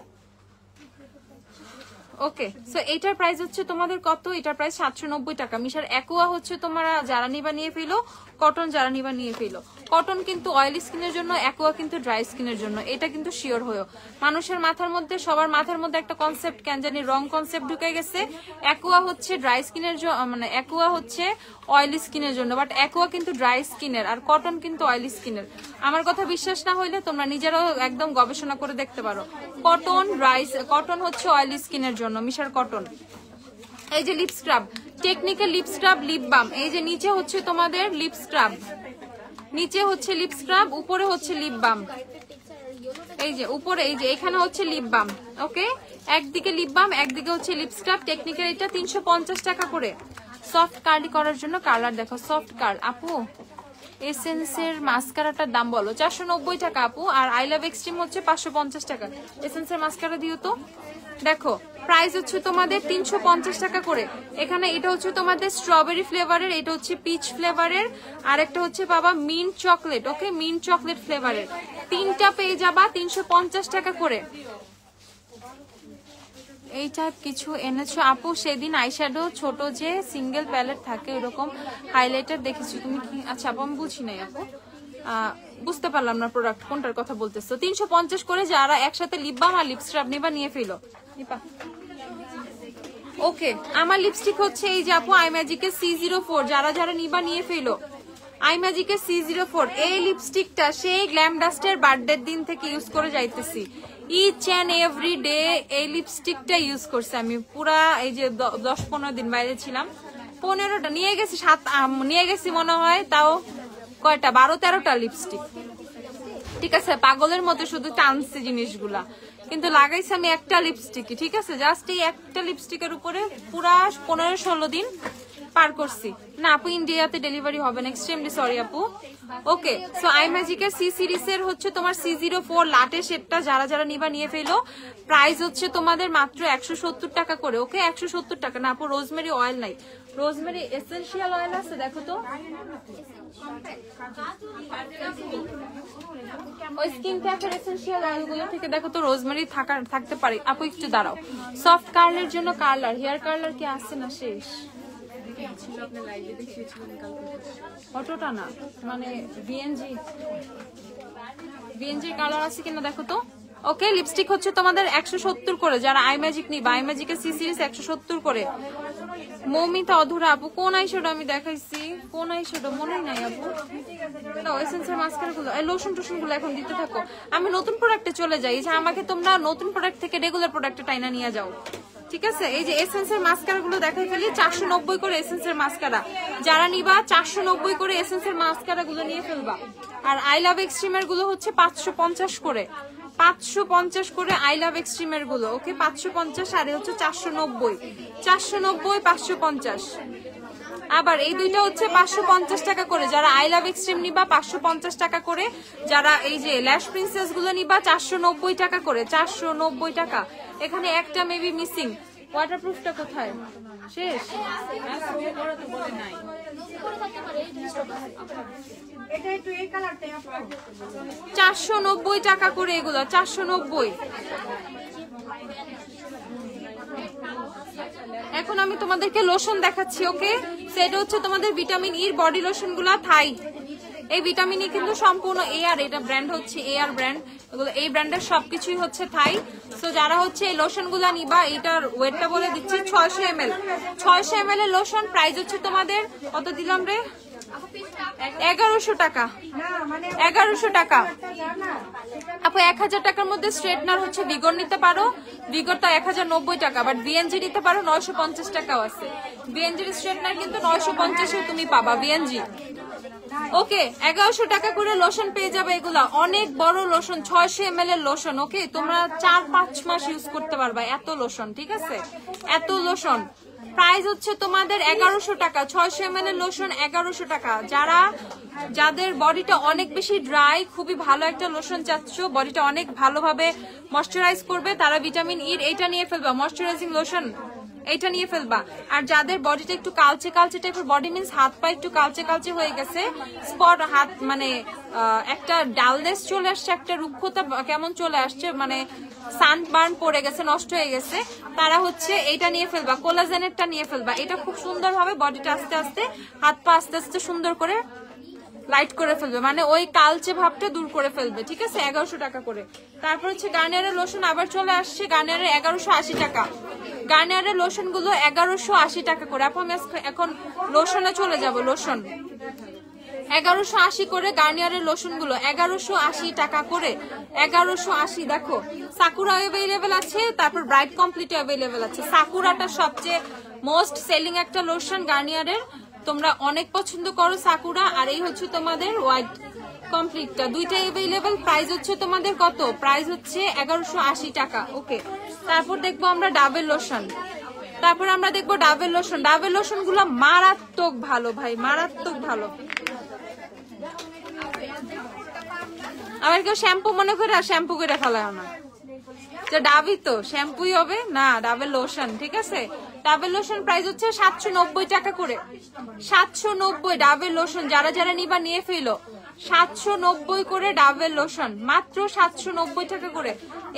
ওকে, সো এটার প্রাইস হচ্ছে তোমাদের কত? এটার প্রাইস 790 টাকা। মিশার অ্যাকোয়া হচ্ছে তোমরা যারা নিবা নিয়ে ফেলো, কটন যারা নিবা নিয়ে ফেলো। কটন কিন্তু অয়েলি স্কিনের জন্য, অ্যাকোয়া কিন্তু ড্রাই স্কিনের জন্য, এটা কিন্তু শিওর হয়েও। মানুষের মাথার মধ্যে, সবার মাথার মধ্যে একটা কনসেপ্ট কেন জানি রং কনসেপ্ট ঢুকে গেছে, অ্যাকোয়া হচ্ছে ড্রাই স্কিনের জন্য, মানে অ্যাকোয়া হচ্ছে অয়েলি স্কিনের জন্য, বাট অ্যাকোয়া কিন্তু ড্রাই স্কিনের, আর কটন কিন্তু অয়েলি স্কিনের। আমার কথা বিশ্বাস না হইলে তোমরা নিজেরাও একদম গবেষণা করে দেখতে পারো। কটন হচ্ছে অয়েলি স্কিনের জন্য, মিশার কটন। এই যে lip scrub, technical lip scrub, lip balm, এই যে নিচে হচ্ছে তোমাদের লিপ স্ক্রাব, নিচে হচ্ছে লিপ স্ক্রাব, উপরে হচ্ছে লিপ বাম। এই যে উপরে, এই যে এখানে হচ্ছে লিপ বাম। ওকে, একদিকে লিপ বাম, একদিকে হচ্ছে লিপ স্ক্রাব। টেকনিক্যাল এটা 350 টাকা করে। সফট কার্লি করার জন্য কালার দেখো, সফট কার্ল। আপু এসেন্সের মাস্কারাটার দাম বলো। 490 টাকা আপু। আর আই লাভ এক্সট্রিম হচ্ছে 550 টাকা। এসেন্সের মাস্কারা দিও তো। দেখো প্রাইস হচ্ছে তোমাদের 350 টাকা করে। এখানে এটা হচ্ছে তোমাদের স্ট্রবেরি ফ্লেভারের, এটা হচ্ছে পিচ ফ্লেভারের, আর একটা হচ্ছে বাবা মিন্ট চকলেট। ওকে, মিন্ট চকলেট ফ্লেভারের, তিনটা পেয়ে যাবা 350 টাকা করে। এই টাইপ কিছু এনেছো আপু? সেদিন আইশ্যাডো ছোট যে সিঙ্গেল প্যালেট থাকে ওরকম হাইলাইটার দেখেছি, তুমি কি? আচ্ছা আপু আমি বুঝি নাই আপু, বুঝতে পারলাম না প্রোডাক্ট কোনটার কথা বলতেছো। 350 করে যারা একসাথে লিপ বাম আর লিপ স্ক্রাব নিবা নিয়ে ফেলো। ওকে, আমার লিপস্টিক হচ্ছে এই যে আপু আই ম্যাজিকের C04, যারা যারা নিবা নিয়ে ফেলো। আই ম্যাজিকের C04 এই লিপস্টিকটা সেই গ্ল্যাম ডাস্টের বার্থডের দিন থেকে ইউজ করে যাইতেছি, ইচ অ্যান্ড এভরি ডে এই লিপস্টিকটা ইউজ করছি আমি। পুরা এই যে 10-15 দিন বাইরে ছিলাম, 15টা নিয়ে গেছি, নিয়ে গেছি মনে হয়, তাও কয়টা 12-13টা লিপস্টিক। ঠিক আছে, পাগলের মতো শুধু টানছি জিনিসগুলা, কিন্তু লাগাইছি আমি একটা লিপস্টিকই। ঠিক আছে, জাস্ট এই একটা লিপস্টিকের উপরে পুরা 15-16 দিন পার করছি। না আপু ইন্ডিয়াতে ডেলিভারি হবে না, এক্সট্রিমলি সরি আপু। ওকে, সো আই ম্যাজিকের সি সিরিজের হচ্ছে তোমার C04 লাটে শেডটা যারা যারা নিবা নিয়ে ফেলো। প্রাইস হচ্ছে তোমাদের মাত্র 170 টাকা করে। ওকে, 170 টাকা। না আপু রোজমেরি অয়েল নাই, রোজমেরি এসেনশিয়াল অয়েল আছে, দেখো তো। ওই স্কিন ক্যাফের এসেনশিয়াল অয়েলগুলো থেকে দেখো তো রোজমেরি থাকতে পারে। আপু একটু দাঁড়াও, সফট কার্লের জন্য কার্লার, হেয়ার কার্লার কি আসছে না শেষ? অটোটা না, মানে বিএনজি কালার আছে কিনা দেখো তো। ওকে, লিপস্টিক হচ্ছে তোমাদের 170 করে, যারা আই ম্যাজিক নিবা। আই ম্যাজিকের সি সিরিজ 170 করে। মৌমিতা অধুরা আপু কোন আইশ্যাডো আমি দেখাইছি? কোন আইশ্যাডো মনে নাই আপু। না এসেন্সের মাস্কারা গুলো, লোশন টোশন গুলো এখন দিতে থাকো। আমি নতুন প্রোডাক্টে চলে যাই, যে আমাকে তোমরা নতুন প্রোডাক্ট থেকে রেগুলার প্রোডাক্টে টাইনা নিয়ে যাও। ঠিক আছে, এই যে এসেন্সের মাস্কারা গুলো দেখাই ফেলি। 490 করে এসেন্সের মাস্কারা, যারা নিবা 490 করে এসেন্সের মাস্কারা গুলো নিয়ে ফেলবা। আর আই লাভ এক্সট্রিমের গুলো হচ্ছে 550 করে, 550 করে আই লাভ এক্সট্রিমের গুলো। ওকে, 550 আর হচ্ছে 490, 550। আবার এই দুইটা হচ্ছে 550 টাকা করে, যারা আই লাভ এক্সট্রিম নিবা 550 টাকা করে, যারা এই যে ল্যাশ প্রিন্সেস গুলো নিবা 490 টাকা করে, 490 টাকা। এখানে একটা মেবি মিসিং, ওয়াটারপ্রুফটা কোথায়? শেষ? 490 টাকা করে এগুলো, 490। এখন আমি তোমাদেরকে লোশন দেখাচ্ছি। ওকে, সেটা হচ্ছে তোমাদের ভিটামিন ইর বডি লোশন গুলা থাই। এই ভিটামিন ই কিন্তু সম্পূর্ণ এআর, এটা ব্র্যান্ড হচ্ছে এআর ব্র্যান্ড। এগুলো এই ব্র্যান্ডের সবকিছুই হচ্ছে থাই। সো যারা হচ্ছে এই লোশন গুলা নিবা, এটার ওয়েটটা বলে দিচ্ছি 600 ml। 600 ml এর লোশন প্রাইস হচ্ছে তোমাদের কত দিলাম রে? 1100 টাকা, 1100 টাকা আপু। 1000 টাকার মধ্যে স্ট্রেটনার হচ্ছে ভিগর নিতে পারো, ভিগর তো 1090 টাকা, বাট বিএনজি নিতে পারো 950 টাকাও আছে। বিএনজির স্ট্রেটনার কিন্তু 950 তুমি পাবা বিএনজি। ওকে 1100 টাকা করে লোশন পেয়ে যাবে। এগুলা অনেক বড় লোশন, 600 ml এর লোশন। ওকে তোমরা 4-5 মাস ইউজ করতে পারবা এত লোশন, ঠিক আছে? এত লোশন প্রাইস হচ্ছে তোমাদের 1100 টাকা। 600 ml এর লোশন 1100 টাকা। যাদের বডিটা অনেক বেশি ড্রাই, খুবই ভালো একটা লোশন চাচ্ছ, বডিটা অনেক ভালোভাবে ময়শ্চারাইজ করবে, তারা ভিটামিন ই এটা নিয়ে ফেলবা, ময়শ্চারাইজিং লোশন এটা নিয়ে ফেলবা। আর যাদের বডিটা একটু কালচে কালচে টাইপের, বডি মিন্স হাত পা একটু কালচে কালচে হয়ে গেছে, স্পট হাত মানে একটা ডালনেস চলে আসছে, একটা রুক্ষতা কেমন চলে আসছে, মানে সানবার্ন পড়ে গেছে, নষ্ট হয়ে গেছে, তারা হচ্ছে এটা নিয়ে ফেলবা, কোলাজেনেরটা নিয়ে ফেলবা। এটা খুব সুন্দর ভাবে বডিটা আস্তে আস্তে, হাত পা আস্তে আস্তে সুন্দর করে লাইট করে ফেলবে, মানে ওই কালচে ভাবটা দূর করে ফেলবে, ঠিক আছে? 1100 টাকা করে। তারপর হচ্ছে গার্নিয়ারের লোশন আবার চলে আসছে, গার্নিয়ারের 1180 টাকা। গার্নিয়ারের লোশন গুলো 1180 টাকা করে। আপু আমি এখন লোশনে চলে যাব। লোশন 1180 করে, গার্নিয়ারের লোশন গুলো 1180 টাকা করে। 1180। দেখো সাকুরা অ্যাভেলেবেল আছে, তারপর ব্রাইট কমপ্লিট অ্যাভেলেবেল আছে। সাকুরাটা সবচেয়ে মোস্ট সেলিং একটা লোশন গার্নিয়ারের, তোমরা অনেক পছন্দ করো সাকুরা। আর এই হচ্ছে তোমাদের হোয়াইট কমপ্লিটটা, দুইটা অ্যাভেলেবেল। প্রাইস হচ্ছে তোমাদের কত? প্রাইস হচ্ছে 1180 টাকা। ওকে তারপর দেখবো আমরা ডাবের লোশন। তারপর আমরা দেখবো ডাবের লোশন। ডাবের লোশন গুলো মারাত্মক ভালো ভাই, মারাত্মক ভালো। আবার কেউ শ্যাম্পু মনে করে আর শ্যাম্পু করে ফেলায় না, যে ডাবই তো শ্যাম্পুই হবে না, ডাবের লোশন, ঠিক আছে? ডাবের লোশন প্রাইস হচ্ছে 790 টাকা করে। 790 ডাবের লোশন, যারা যারা নিবা নিয়ে ফেলো। 790 করে ডাবের লোশন, মাত্র 790 টাকা করে।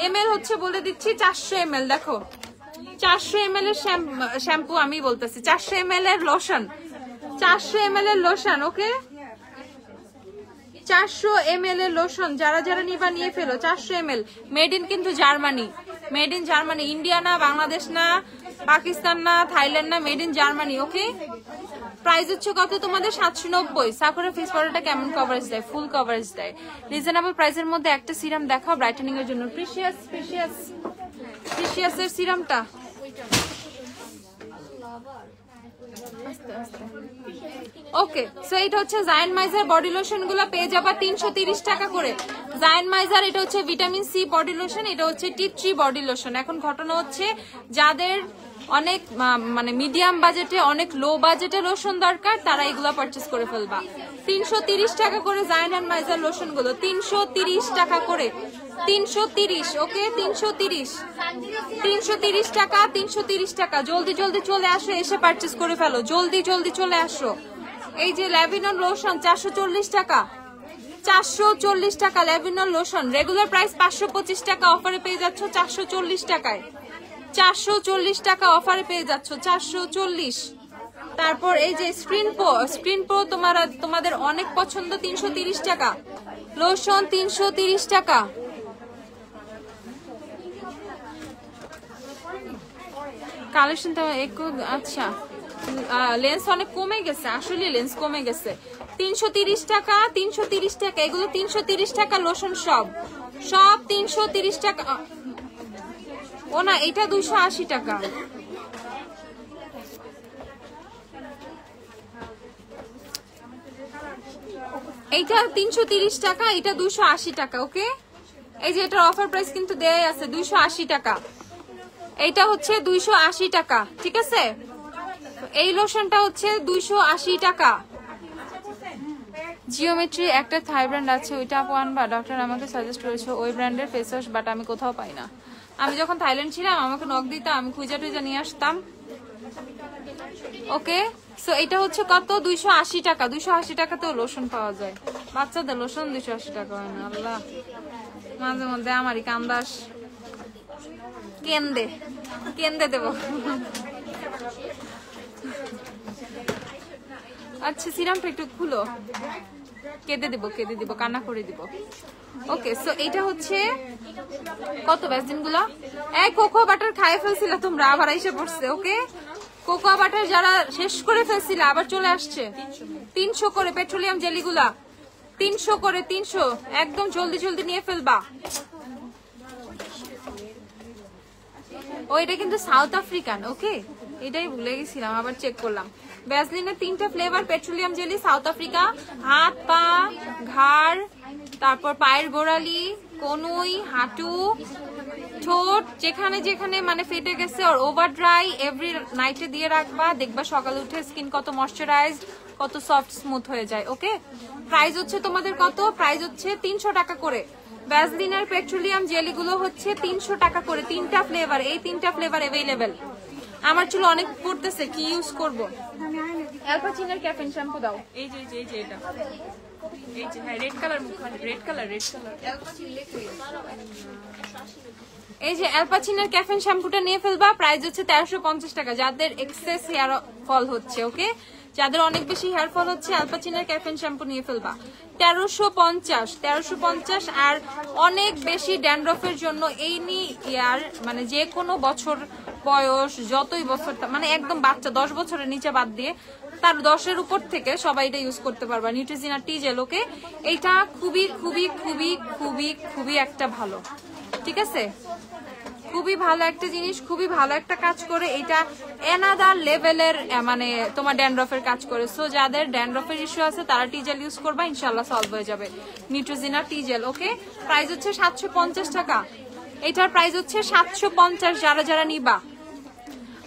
এমএল হচ্ছে বলে দিচ্ছি 400 ml। দেখো 400 ml এর শ্যাম্পু, আমি বলতেছি 400 ml এর লোশন, 400 ml এর লোশন। ওকে 400 ml এর লোশন, যারা যারা নিবা নিয়ে ফেলো। 400 ml, মেড ইন কিন্তু Germany, made in Germany, India না, বাংলাদেশ না, পাকিস্তান না, থাইল্যান্ড না, made in Germany. Okay price হচ্ছে কত তোমাদের? 790। সাকুরা ফেস পাউডারটা কেমন কভারেজ দেয়? ফুল কভারেজ দেয়। রিজনেবল প্রাইসের মধ্যে একটা সিরাম দেখাও ব্রাইটেনিং এর জন্য। প্রিসিয়াসের সিরামটা ওকে সো এটা হচ্ছে জায়ান্ট মাইজার বডি লোশন গুলো পেয়ে যাবা 330 টাকা করে। জায়ান্ট মাইজার এটা হচ্ছে ভিটামিন সি বডি লোশন, এটা হচ্ছে টি ট্রি বডি লোশন। এখন ঘটনা হচ্ছে যাদের অনেক মানে মিডিয়াম বাজেটে, অনেক লো বাজেটে লোশন দরকার, তারা এগুলা পারচেজ করে ফেলবা। 330 টাকা করে জায়ান্ট মাইজার লোশন গুলো, 330 টাকা করে। 330। ওকে 330 টাকা, 330 টাকা। জলদি জলদি চলে আসো, এসে পারচেজ করে ফেলো, জলদি জলদি চলে আসো। এই যে ল্যাভিনল লোশন 440 টাকা, 440 টাকা ল্যাভিনল লোশন। রেগুলার প্রাইস 525 টাকা, অফারে পেয়ে যাচ্ছ 440 টাকায়। 440 টাকা অফারে পেয়ে যাচ্ছ, 440। তারপর এই যে স্ক্রিন প্রো তোমাদের অনেক পছন্দ, 330 টাকা লোশন, 330 টাকা। কালেকশন তো আচ্ছা, লেন্স অনেক কমে গেছে, আসলে লেন্স কমে গেছে। 330 টাকা, 330 টাকা, এগুলো 330 টাকা লোশন, সব 330 টাকা। ও না, এটা 280 টাকা। এইটা 330 টাকা, এটা 280 টাকা। ওকে এই যে এটার অফার প্রাইস কিন্তু দেয়াই আছে 280 টাকা। এইটা হচ্ছে 280 টাকা, ঠিক আছে? এই লোশনটা হচ্ছে 280 টাকা। জিওমেট্রি একটা থাই ব্র্যান্ড আছে, ওইটা আপু আনবা? ডক্টর আমাকে সাজেস্ট করেছে ওই ব্র্যান্ডের ফেস ওয়াশ, বাট আমি কোথাও পাই না। আমি যখন থাইল্যান্ড ছিলাম আমাকে নক দিতাম, আমি খুঁজা টুজা নিয়ে আসতাম। ওকে সো এটা হচ্ছে কত? 280 টাকা। 280 টাকাতেও লোশন পাওয়া যায়, বাচ্চাদের লোশন 280 টাকা হয় না? আল্লাহ, মাঝে মধ্যে আমারই কান্দাস, কেন্দে দেব। আচ্ছা সিরামটা একটু খুলো। কেঁদে দিব, কান্না করে দিব। ওকে, সো এটা হচ্ছে কত ভ্যাসলিন গুলো? এই কোকো বাটার খাইয়ে ফেলছিল তোমরা, আবার এসে পড়ছে। ওকে, কোকো বাটার যারা শেষ করে ফেলছিল আবার চলে আসছে। 300 করে পেট্রোলিয়াম জেলিগুলা, 300 করে, 300 একদম জলদি জলদি নিয়ে ফেলবা। ও এটা কিন্তু সাউথ আফ্রিকান। ওকে, এটাই ভুলে গেছিলাম, আবার চেক করলাম। ভ্যাসলিনের 3টা flavour, petroleum jelly south Africa, হাত পা ঘাড়, তারপর পায়ের গোড়ালি, কনুই, হাঁটু, ঠোঁট, যেখানে যেখানে মানে ফেটে গেছে ওর ওভার ড্রাই এভরি নাইটে দিয়ে রাখবা, দেখবা সকালে উঠে স্কিন কত ময়শ্চারাইজড, কত সফট স্মুথ হয়ে যায়। ওকে, প্রাইস হচ্ছে তোমাদের কত? প্রাইস হচ্ছে 300 টাকা করে। ভ্যাসলিনের পেট্রোলিয়াম জেলিগুলো হচ্ছে 300 টাকা করে, 3টা ফ্লেভার। এই 3টা ফ্লেভার অ্যাভেলেবেল। আমার চুল অনেক পড়তেছে, কি ইউজ করবো? অ্যালপাচিনের ক্যাফেন শ্যাম্পু দাও। এই যে এটা, এই যে হ্যাঁ রেড কালার, রেড কালার। এই যে অ্যালপাচিনের ক্যাফেন শ্যাম্পুটা নিয়ে ফেলবা। প্রাইস হচ্ছে 1350 টাকা। যাদের এক্সেস হেয়ার ফল হচ্ছে, ওকে, যাদের অনেক বেশি হেয়ার ফল হচ্ছে, অ্যালপাচিনের ক্যাফেন শ্যাম্পু নিয়ে ফেলবা। 1350। আর অনেক বেশি ড্যান্ড্রফের জন্য এই ইয়ার মানে যে কোনো বছর বয়স, যতই বছর মানে একদম বাচ্চা 10 বছরের নিচে বাদ দিয়ে তার 10-এর উপর থেকে সবাই এটা ইউজ করতে পারবা। নিউট্রিজিনা টি জেল। ওকে, এইটা খুবই খুবই খুবই খুবই খুবই একটা ভালো, ঠিক আছে, খুবই ভালো একটা জিনিস, খুবই ভালো একটা কাজ করে। এটা অ্যানাদার লেভেলের মানে তোমার ড্যান্ড্রফের কাজ করে। সো যাদের ড্যান্ড্রফের ইস্যু আছে তারা টি জেল ইউজ করবা, ইনশাল্লাহ সলভ হয়ে যাবে। নিউট্রিজিনা টি জেল। ওকে, প্রাইস হচ্ছে 750 টাকা। এটার প্রাইস হচ্ছে 750। যারা যারা নিবা,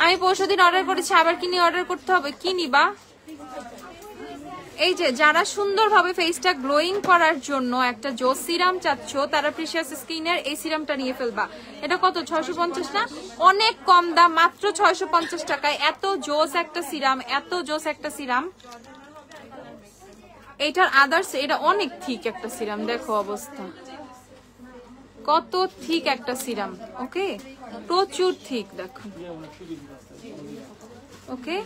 আমি পরশুদিন অর্ডার করেছি, আবার কি নিয়ে অর্ডার করতে হবে? কি নিবা? এই যে যারা সুন্দরভাবে ফেসটা গ্লোয়িং করার জন্য একটা জোস সিরাম চাচ্ছ, তারা প্রিশিয়াস স্কিনের এই সিরামটা নিয়ে ফেলবা। এটা কত? 650 না? অনেক কম দাম, মাত্র 650 টাকায়। এত জোস একটা সিরাম, এত জোস একটা সিরাম। এটার আদার্স, এটা অনেক থিক একটা সিরাম, দেখো অবস্থা কত থিক একটা সিরাম। ওকে, প্রচুর থিক, দেখো। ওকে,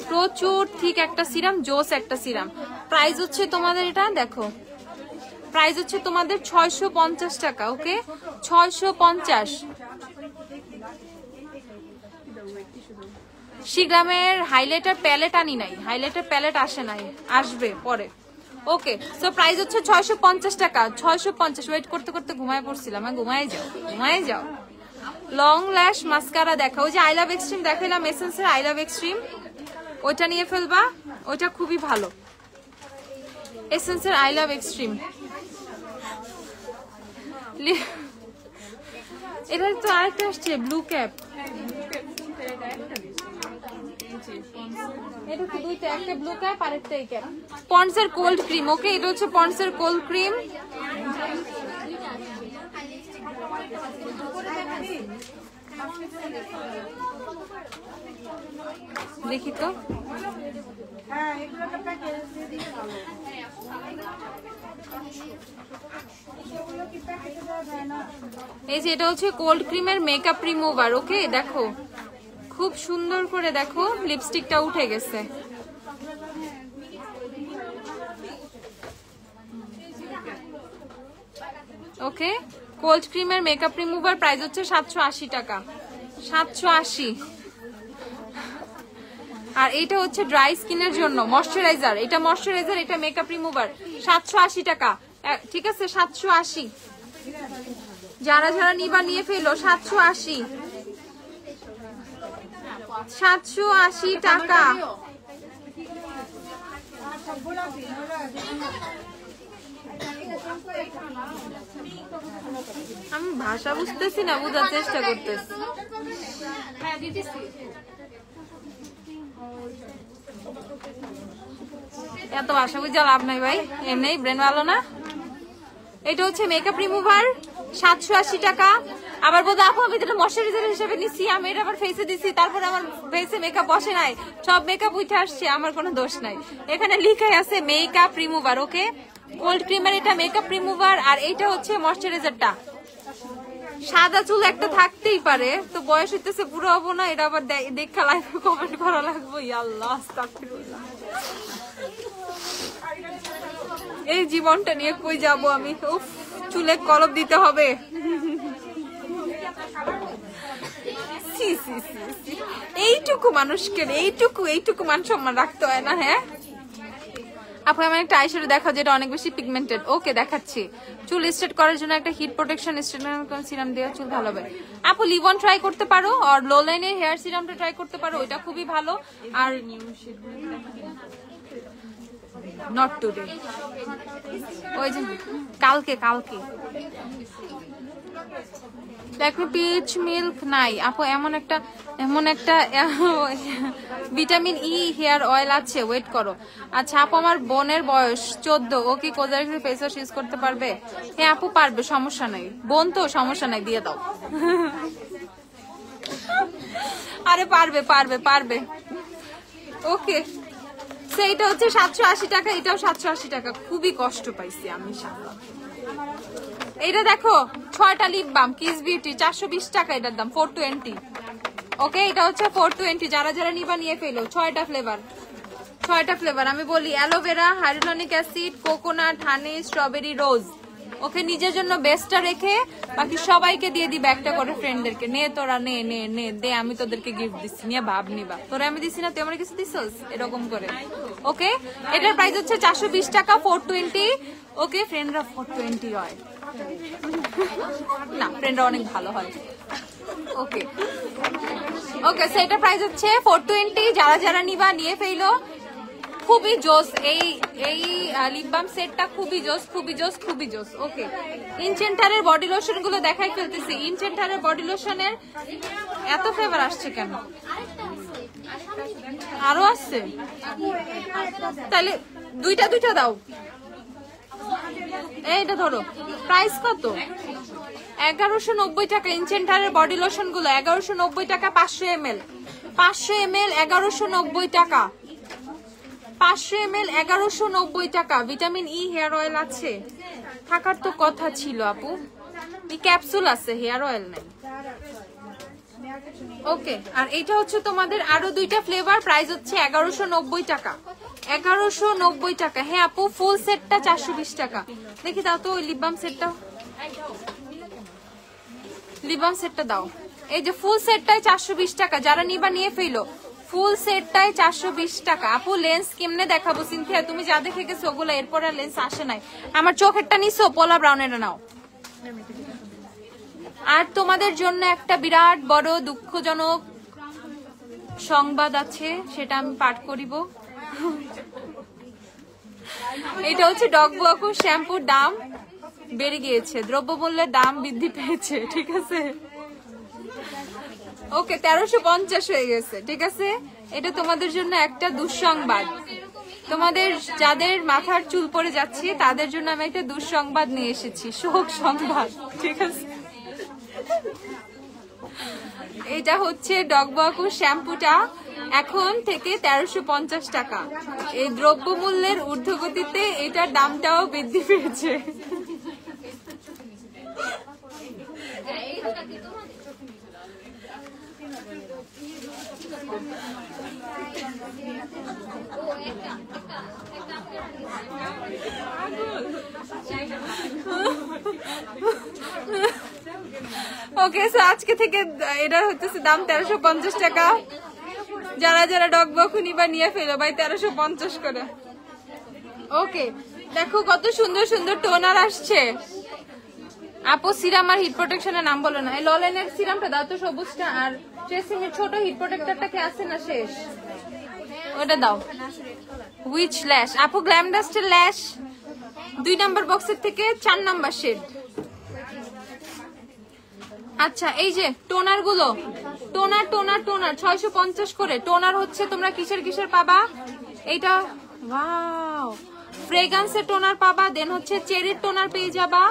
প্রচুর থিক একটা সিরাম, জোস একটা সিরাম। প্রাইস হচ্ছে তোমাদের, এটা দেখো, প্রাইস হচ্ছে তোমাদের 650 টাকা। ওকে, 650। শিগ্রামের হাইলাইটার প্যালেট আনি নাই, হাইলাইটার প্যালেট আসে নাই, আসবে পরে। ওকে, সো প্রাইস হচ্ছে 650 টাকা। 650। ওয়েট করতে করতে ঘুমায় পড়ছিলাম, ঘুমায় যাও। লং ল্যাশ মাস্কারা দেখা, ওই যে আই লাভ এক্সট্রিম দেখাইলাম, এসেন্সের আই লাভ এক্সট্রিম, ওইটা নিয়ে ফেলবা। ওইটা খুবই ভালো, এসেন্সের আই লাভ এক্সট্রিম। এটা তো আরেকটা আসছে, ব্লু ক্যাপ। এটা তো দুইটা, একটা ব্লু ক্যাপ আর একটা এই ক্যাপ। পন্ডসের কোল্ড ক্রিম। ওকে, এটা হচ্ছে পন্ডসের কোল্ড ক্রিম। দেখি তো, এই যে এটা হচ্ছে কোল্ড ক্রিমের মেকআপ রিমুভার। ওকে, দেখো খুব সুন্দর করে, দেখো লিপস্টিকটা উঠে গেছে। ওকে, কোল্ড ক্রিমের মেকআপ রিমুভার, প্রাইস হচ্ছে 780 টাকা। 780। আর এটা হচ্ছে ড্রাই স্কিনের জন্য ময়শ্চারাইজার, এটা ময়শ্চারাইজার, এটা মেকআপ রিমুভার। 780 টাকা, ঠিক আছে, 780। যারা যারা নিবা নিয়ে ফেলো। 780, 780 টাকা। আমি ভাষা বুঝতেছি না, বোঝার চেষ্টা করতেছি। এত ভাষা বুঝা লাভ নাই ভাই, এমনি ব্রেন ভালো না। এটা হচ্ছে মেকআপ রিমুভার, 780 টাকা। আবার বলতে আপু আমি যেটা ময়শ্চারাইজার হিসেবে নিচ্ছি, আমি এটা আবার ফেসে দিচ্ছি, তারপরে আমার ফেসে মেকআপ বসে নাই, সব মেকআপ উঠে আসছে, আমার কোনো দোষ নাই। এখানে লিখাই আছে মেকআপ রিমুভার। ওকে, কোল্ড ক্রিমের এটা মেকআপ রিমুভার, আর এইটা হচ্ছে ময়শ্চারাইজারটা। সাদা চুল একটা থাকতেই পারে, তো বয়স হইতেছে বুড়ো হবো না, এটা আবার দেখা লাইভে কমেন্ট করা লাগবে। আল্লাহ আস্তাগফিরুল্লাহ। এই জীবনটা নিয়ে কই যাব আমি? উফ, চুলে কলপ দিতে হবে। এইটুকু মানুষকে এইটুকু মান সম্মান রাখতে হয় না? হ্যাঁ আপু, আমার একটা আইশ্যাডো দেখাও যেটা অনেক বেশি পিগমেন্টেড। ওকে দেখাচ্ছি। চুল স্ট্রেট করার জন্য একটা হিট প্রোটেকশন সিরাম দেওয়া চুল ভালো হবে। আপু লিভন ট্রাই করতে পারো, আর লো লাইনের হেয়ার সিরামটা ট্রাই করতে পারো, ওইটা খুবই ভালো। আর নট টুডে, ওই যে কালকে দেখো পিচ মিল্ক নাই আপু, এমন একটা ভিটামিন ই হেয়ার অয়েল আছে, ওয়েট করো। আচ্ছা আপু, আমার বোনের বয়স 14, ও কি কোজারিক্স ফেস ওয়াশ ইউজ করতে পারবে? হ্যাঁ আপু পারবে, সমস্যা নাই, বোন তো সমস্যা নাই, দিয়ে দাও। আরে পারবে। ওকে, সেইটা হচ্ছে 780 টাকা, এটাও 780 টাকা। খুবই কষ্ট পাইছি আমি। এইটা দেখো 6টা লিপ বাম কিস বিউটি, 420 টাকা এটার দাম, 420। ওকে, এটা হচ্ছে 420। যারা নিবা নিয়ে ফেলো। 6টা ফ্লেভার আমি বলি, অ্যালোভেরা, হাইড্রোনিক অ্যাসিড, কোকোনাট, হানি, স্ট্রবেরি, রোজ। ওকে, নিজের জন্য বেস্টটা রেখে বাকি সবাইকে দিয়ে দিবে একটা করে ফ্রেন্ডদেরকে। নে তোরা নে দে, আমি তোদেরকে গিফট দিচ্ছি, নিয়ে ভাব নিবা। তোরা আমি দিচ্ছি না, তুই আমার কিছু দিছিস, এরকম করে। ওকে, এটার প্রাইস হচ্ছে 420 টাকা, 420। ওকে, ফ্রেন্ডরা 420 হয় না, ফ্রেন্ডরা অনেক ভালো হয়। ওকে, সো এটা প্রাইস হচ্ছে 420। যারা নিবা নিয়ে ফেলো। খুবই জোস এই লিপ বাম সেটটা, খুবই জোস। ওকে, ইনচেন্টারের বডি লোশন গুলো দেখাই ফেলতেছি। ইনচেন্টারের বডি লোশনের এত ফ্লেভার আসছে কেন? আরো আসছে, তাহলে দুইটা দাও। এইটা ধরো, প্রাইস কত? 1190 টাকা। ইনচেন্টারের বডি লোশন গুলো 1190 টাকা, 500 ml 1190 টাকা, 500 ml 1190 টাকা। ভিটামিন ই হেয়ার অয়েল আছে, থাকার তো কথা ছিল আপু। এই ক্যাপসুল আছে, হেয়ার অয়েল নাই। ওকে, আর এটা হচ্ছে তোমাদের আরো 2টা ফ্লেভার, প্রাইস হচ্ছে 1190 টাকা, 1190 টাকা। হ্যাঁ আপু, ফুল সেটটা 420 টাকা। দেখি দাও তো ওই লিপ বাম সেটটা দাও। এই যে ফুল সেটটাই 420 টাকা। যারা নিবা নিয়ে ফেলো। ফুল সেটটাই 420 টাকা। আপু লেন্স কেমনে দেখাবো? সিনথিয়া তুমি যা দেখে গেছো ওগুলো, এরপর আর লেন্স আসে নাই। আমার চোখেরটা নিছো, পোলা ব্রাউনের নাও। আর তোমাদের জন্য একটা বিরাট বড় দুঃখজনক সংবাদ আছে, সেটা আমি পাঠ করিব। এটা হচ্ছে ডগবুয়াকু শ্যাম্পুর দাম বেড়ে গিয়েছে, দ্রব্যমূল্যের দাম বৃদ্ধি পেয়েছে। ঠিক আছে, ওকে, 1350 হয়ে গেছে। ঠিক আছে, এটা তোমাদের জন্য একটা দুঃসংবাদ। তোমাদের যাদের মাথার চুল পড়ে যাচ্ছে তাদের জন্য আমি একটা দুঃসংবাদ নিয়ে এসেছি, শোক সংবাদ। ঠিক আছে, এটা হচ্ছে ডগবুয়াকু শ্যাম্পুটা এখন থেকে 1350 টাকা। এই দ্রব্যমূল্যের ঊর্ধ্বগতিতে এটার দামটাও বৃদ্ধি পেয়েছে। ওকে, সো আজকে থেকে এটার হচ্ছে দাম 1350 টাকা। যারা ডগবুয়াকু নিবা নিয়ে ফেলো ভাই, 1350 করে। ওকে, দেখো কত সুন্দর টোনার আসছে। আপু সিরাম আর হিট প্রোটেকশনের নাম বলো না। এই ললেনের সিরামটা দাও তো, সবুজটা। আর ট্রেসিং এর ছোট হিট প্রোটেক্টরটা কি আছে না শেষ? ওটা দাও। উইচ ল্যাশ? আপু গ্ল্যাম ডাস্টের ল্যাশ 2 নাম্বার বক্সের থেকে 4 নাম্বার শেড। আচ্ছা, এই যে টোনার গুলো, টোনার 650 করে। টোনার হচ্ছে তোমরা কিসের পাবা? এইটা ওয়াও, ফ্রেগ্রান্সের টোনার পাবা, দেন হচ্ছে চেরির টোনার পেয়ে যাবা,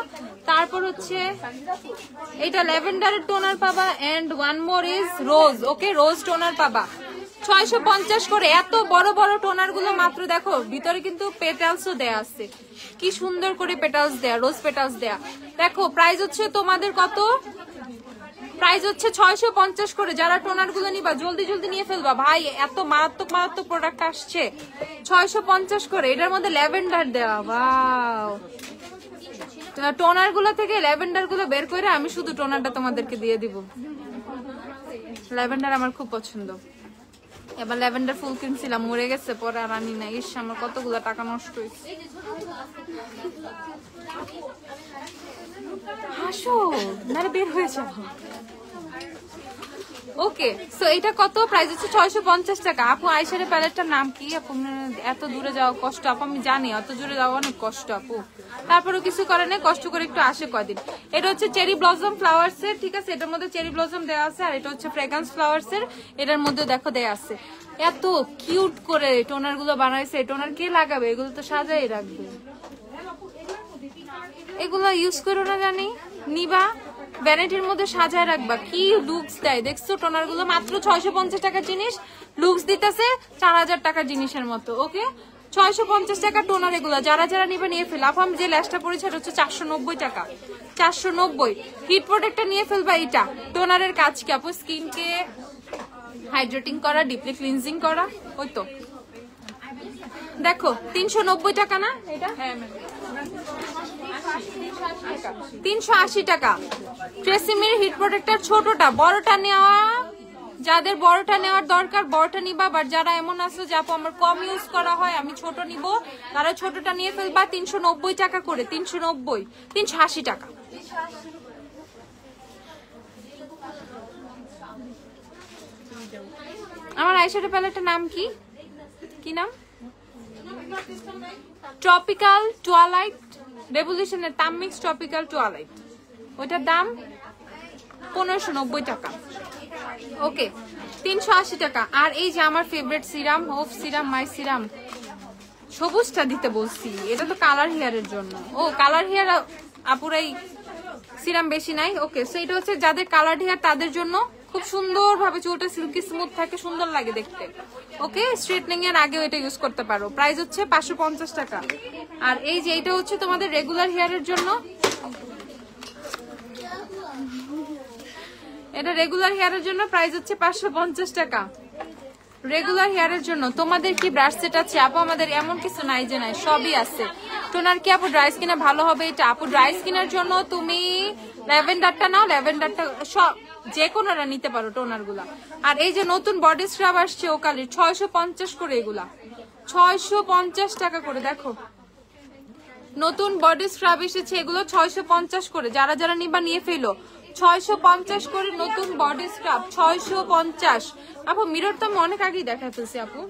তারপর হচ্ছে এটা ল্যাভেন্ডারের টোনার পাবা, and one more is rose. Okay, rose toner পাবা 650 করে। এত বড় টোনার গুলো মাত্র দেখো, ভিতরে কিন্তু পেটালসও দেয়া আছে, কি সুন্দর করে পেটালস দেয়া, রোজ পেটালস দেয়া। দেখো প্রাইস হচ্ছে তোমাদের কত? প্রাইস হচ্ছে 650 করে। যারা টোনার গুলো নিবা জলদি জলদি নিয়ে ফেলবা ভাই, এত মারাত্মক মারাত্মক প্রোডাক্ট আসছে। 650 করে। এটার মধ্যে ল্যাভেন্ডার দেওয়া, ওয়াও। টোনার গুলো থেকে ল্যাভেন্ডার গুলো বের করে আমি শুধু টোনারটা তোমাদেরকে দিয়ে দিব। ল্যাভেন্ডার আমার খুব পছন্দ। এবার ল্যাভেন্ডার ফুল কিনছিলাম, মরে গেছে, পরে আর আনি না। ইস, আমার কতগুলো টাকা নষ্ট হয়েছে। হাসো না, বের হয়ে যাবো। ওকে, সো এটা কত? প্রাইস হচ্ছে 650 টাকা। আপু আইশ্যাডো প্যালেটটার নাম কি? আপু এত দূরে যাওয়া কষ্ট আপু, আমি জানি অত দূরে যাওয়া অনেক কষ্ট আপু, তারপরেও কিছু করে না, কষ্ট করে একটু আসে কয়দিন। এটা হচ্ছে চেরি ব্লসম ফ্লাওয়ার্স এর, ঠিক আছে? এটার মধ্যে চেরি ব্লসম দেওয়া আছে, আর এটা হচ্ছে ফ্রেগ্রেন্স ফ্লাওয়ার্স এর। এটার মধ্যে দেখো দেয়া আছে। এত কিউট করে টোনার গুলো বানাইছে। টোনার কে লাগাবে? এগুলো তো সাজাই রাখবে। এগুলো ইউজ করো না জানি, নিবা ভ্যানিটির মধ্যে সাজায় রাখবা। কি লুকস দেয় দেখছো টোনার গুলো? মাত্র 650 টাকার জিনিস লুকস দিতেছে 4000 টাকার জিনিসের মতো। ওকে, 650 টাকা টোনার এগুলো। যারা যারা নিবে নিয়ে ফেল। আপু আমি যে ল্যাশটা পরেছি এটা হচ্ছে 490 টাকা। 490। হিট প্রোটেক্টটা নিয়ে ফেলবা। এটা টোনারের কাজ কি আপু? স্কিনকে হাইড্রেটিং করা, ডিপলি ক্লিনজিং করা। ওই তো দেখো 390 টাকা না এটা? 380 টাকা। ট্রেসিমির হিট প্রোটেক্টর ছোটটা, বড়টা নেওয়া যাদের বড়টা নেওয়ার দরকার বড়টা নিবা। বাট যারা এমন আছে যে আপু আমার কম ইউজ করা হয় আমি ছোট নিব, তারা ছোটটা নিয়ে ফেলবা। 390 টাকা করে। 390, 380 টাকা। আমার আইশ্যাডো প্যালেটটার নাম কি? কি নাম? ট্রপিক্যাল টুয়ালাইট, রেভলিউশনের তামিক্স ট্রপিক্যাল টুয়ালাইট। ওইটার দাম 1590 টাকা। ওকে, 380 টাকা। আর এই যে আমার ফেভারিট সিরাম, হোপ সিরাম, মাই সিরাম, সবুজটা দিতে বলছি, এটা তো কালার হেয়ারের জন্য। ও কালার হেয়ার আপুরাই সিরাম বেশি নাই। ওকে, সো এটা হচ্ছে যাদের কালার হেয়ার তাদের জন্য। খুব সুন্দর ভাবে চুলটা সিল্কি স্মুথ থাকে, সুন্দর লাগে দেখতে। ওকে, স্ট্রেটনিং এর আগেও এটা ইউজ করতে পারো। প্রাইস হচ্ছে 550 টাকা। আর এই যে এটা হচ্ছে তোমাদের রেগুলার হেয়ারের জন্য। এটা রেগুলার হেয়ারের জন্য প্রাইস হচ্ছে 550 টাকা। রেগুলার হেয়ারের জন্য। তোমাদের কি ব্রাশ সেট আছে আপু? আমাদের এমন কিছু নাই যে নাই, সবই আছে। টোনার কি আপু ড্রাই স্কিনে ভালো হবে? এটা আপু ড্রাই স্কিনের জন্য তুমি ল্যাভেন্ডারটা নাও, ল্যাভেন্ডারটা সব যে কোনোটা নিতে পারো টোনার গুলা। আর এই যে নতুন বডি স্ক্রাব আসছে ওকালির, 650 করে এগুলা, 650 টাকা করে। দেখো নতুন বডি স্ক্রাব এসেছে, এগুলো 650 করে। যারা যারা নিবা নিয়ে ফেলো। 650 করে নতুন বডি স্ক্রাব, 650। আপু মিরর তো আমি অনেক আগেই দেখা ফেলছি আপু।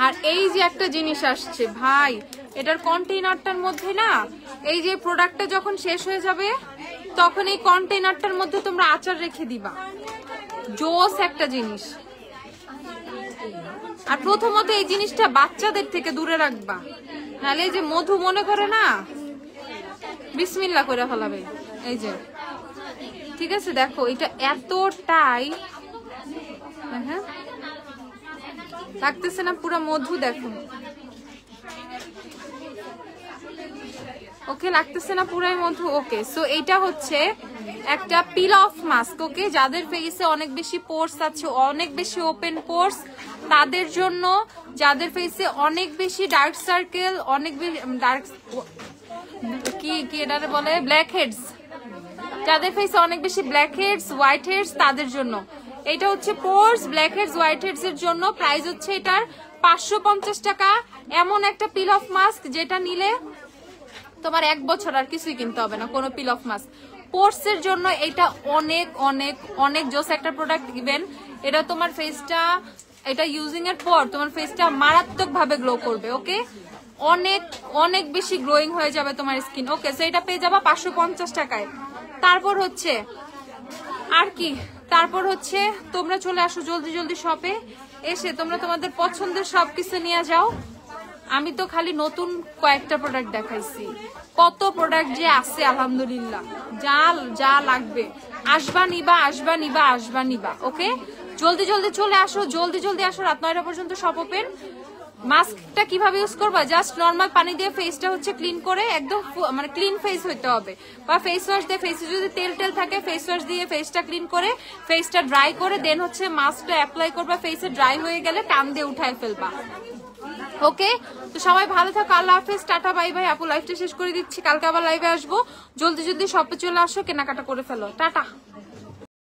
আর এই যে একটা জিনিস আসছে ভাই, এটার কন্টেইনারটার মধ্যে না, এই যে প্রোডাক্টটা যখন শেষ হয়ে যাবে তখন এই কন্টেইনারটার মধ্যে তোমরা আচার রেখে দিবা। জোস একটা জিনিস। আর প্রথমত এই জিনিসটা বাচ্চাদের থেকে দূরে রাখবা, নাহলে এই যে মধু মনে করে না, বিসমিল্লাহ করে ফেলাবে। এই যে ঠিক আছে, দেখো এটা এতটাই হ্যাঁ লাগতেছে না, পুরো মধু দেখো। ওকে, লাগতেছে না পুরাই মধু। ওকে, সো এটা হচ্ছে একটা পিল অফ মাস্ক। ওকে, যাদের ফেসে অনেক বেশি পোর্স আছে, অনেক বেশি ওপেন পোর্স, তাদের জন্য। যাদের ফেসে অনেক বেশি ডার্ক সার্কেল, অনেক বেশি ডার্ক কি এটা বলে ব্ল্যাক হেডস, যাদের ফেসে অনেক বেশি ব্ল্যাক হেডস, হোয়াইট হেডস, তাদের জন্য। এটা হচ্ছে পোর্স, ব্ল্যাক হেডস, হোয়াইট হেডস এর জন্য। প্রাইস হচ্ছে এটার 550 টাকা। এমন একটা পিল অফ মাস্ক যেটা নিলে তোমার 1 বছর আর কিছুই কিনতে হবে না, কোনো পিল অফ মাস্ক। পোর্স এর জন্য এটা অনেক অনেক অনেক জোস একটা প্রোডাক্ট। ইভেন এটা তোমার ফেসটা, এটা ইউজিং এর পর তোমার ফেসটা মারাত্মক ভাবে গ্লো করবে। ওকে, অনেক অনেক বেশি গ্লোয়িং হয়ে যাবে তোমার স্কিন। ওকে, সো এটা পেয়ে যাবা 550 টাকায়। তারপর হচ্ছে আর কি, তারপর হচ্ছে তোমরা চলে আসো জলদি জলদি শপে, এসে তোমরা তোমাদের পছন্দের সবকিছু নিয়ে যাও। আমি তো খালি নতুন কয়েকটা প্রোডাক্ট দেখাইছি, কত প্রোডাক্ট যে আছে আলহামদুলিল্লাহ। যা লাগবে আসবা নিবা, আসবা নিবা, আসবা নিবা। ওকে, জলদি জলদি চলে আসো, জলদি জলদি আসো। রাত 9টা পর্যন্ত শপ ওপেন। মাস্কটা কিভাবে ইউজ করবা, জাস্ট নর্মাল পানি দিয়ে ফেসটা হচ্ছে ক্লিন করে একদম মানে ক্লিন ফেস হইতে হবে, বা ফেস ওয়াশ দিয়ে, ফেসে যদি তেল টেল থাকে ফেস ওয়াশ দিয়ে ফেসটা ক্লিন করে ফেসটা ড্রাই করে দেন হচ্ছে মাস্কটা অ্যাপ্লাই করবা, ফেসে ড্রাই হয়ে গেলে টান দিয়ে উঠায় ফেলবা। ওকে, তো সবাই ভালো থাকো, আল্লাহ হাফেজ, টাটা বাই বাই। আপু লাইভটা শেষ করে দিচ্ছি, কালকে আবার লাইভে আসবো, জলদি জলদি শপে চলে আসো, কেনাকাটা করে ফেলো, টাটা।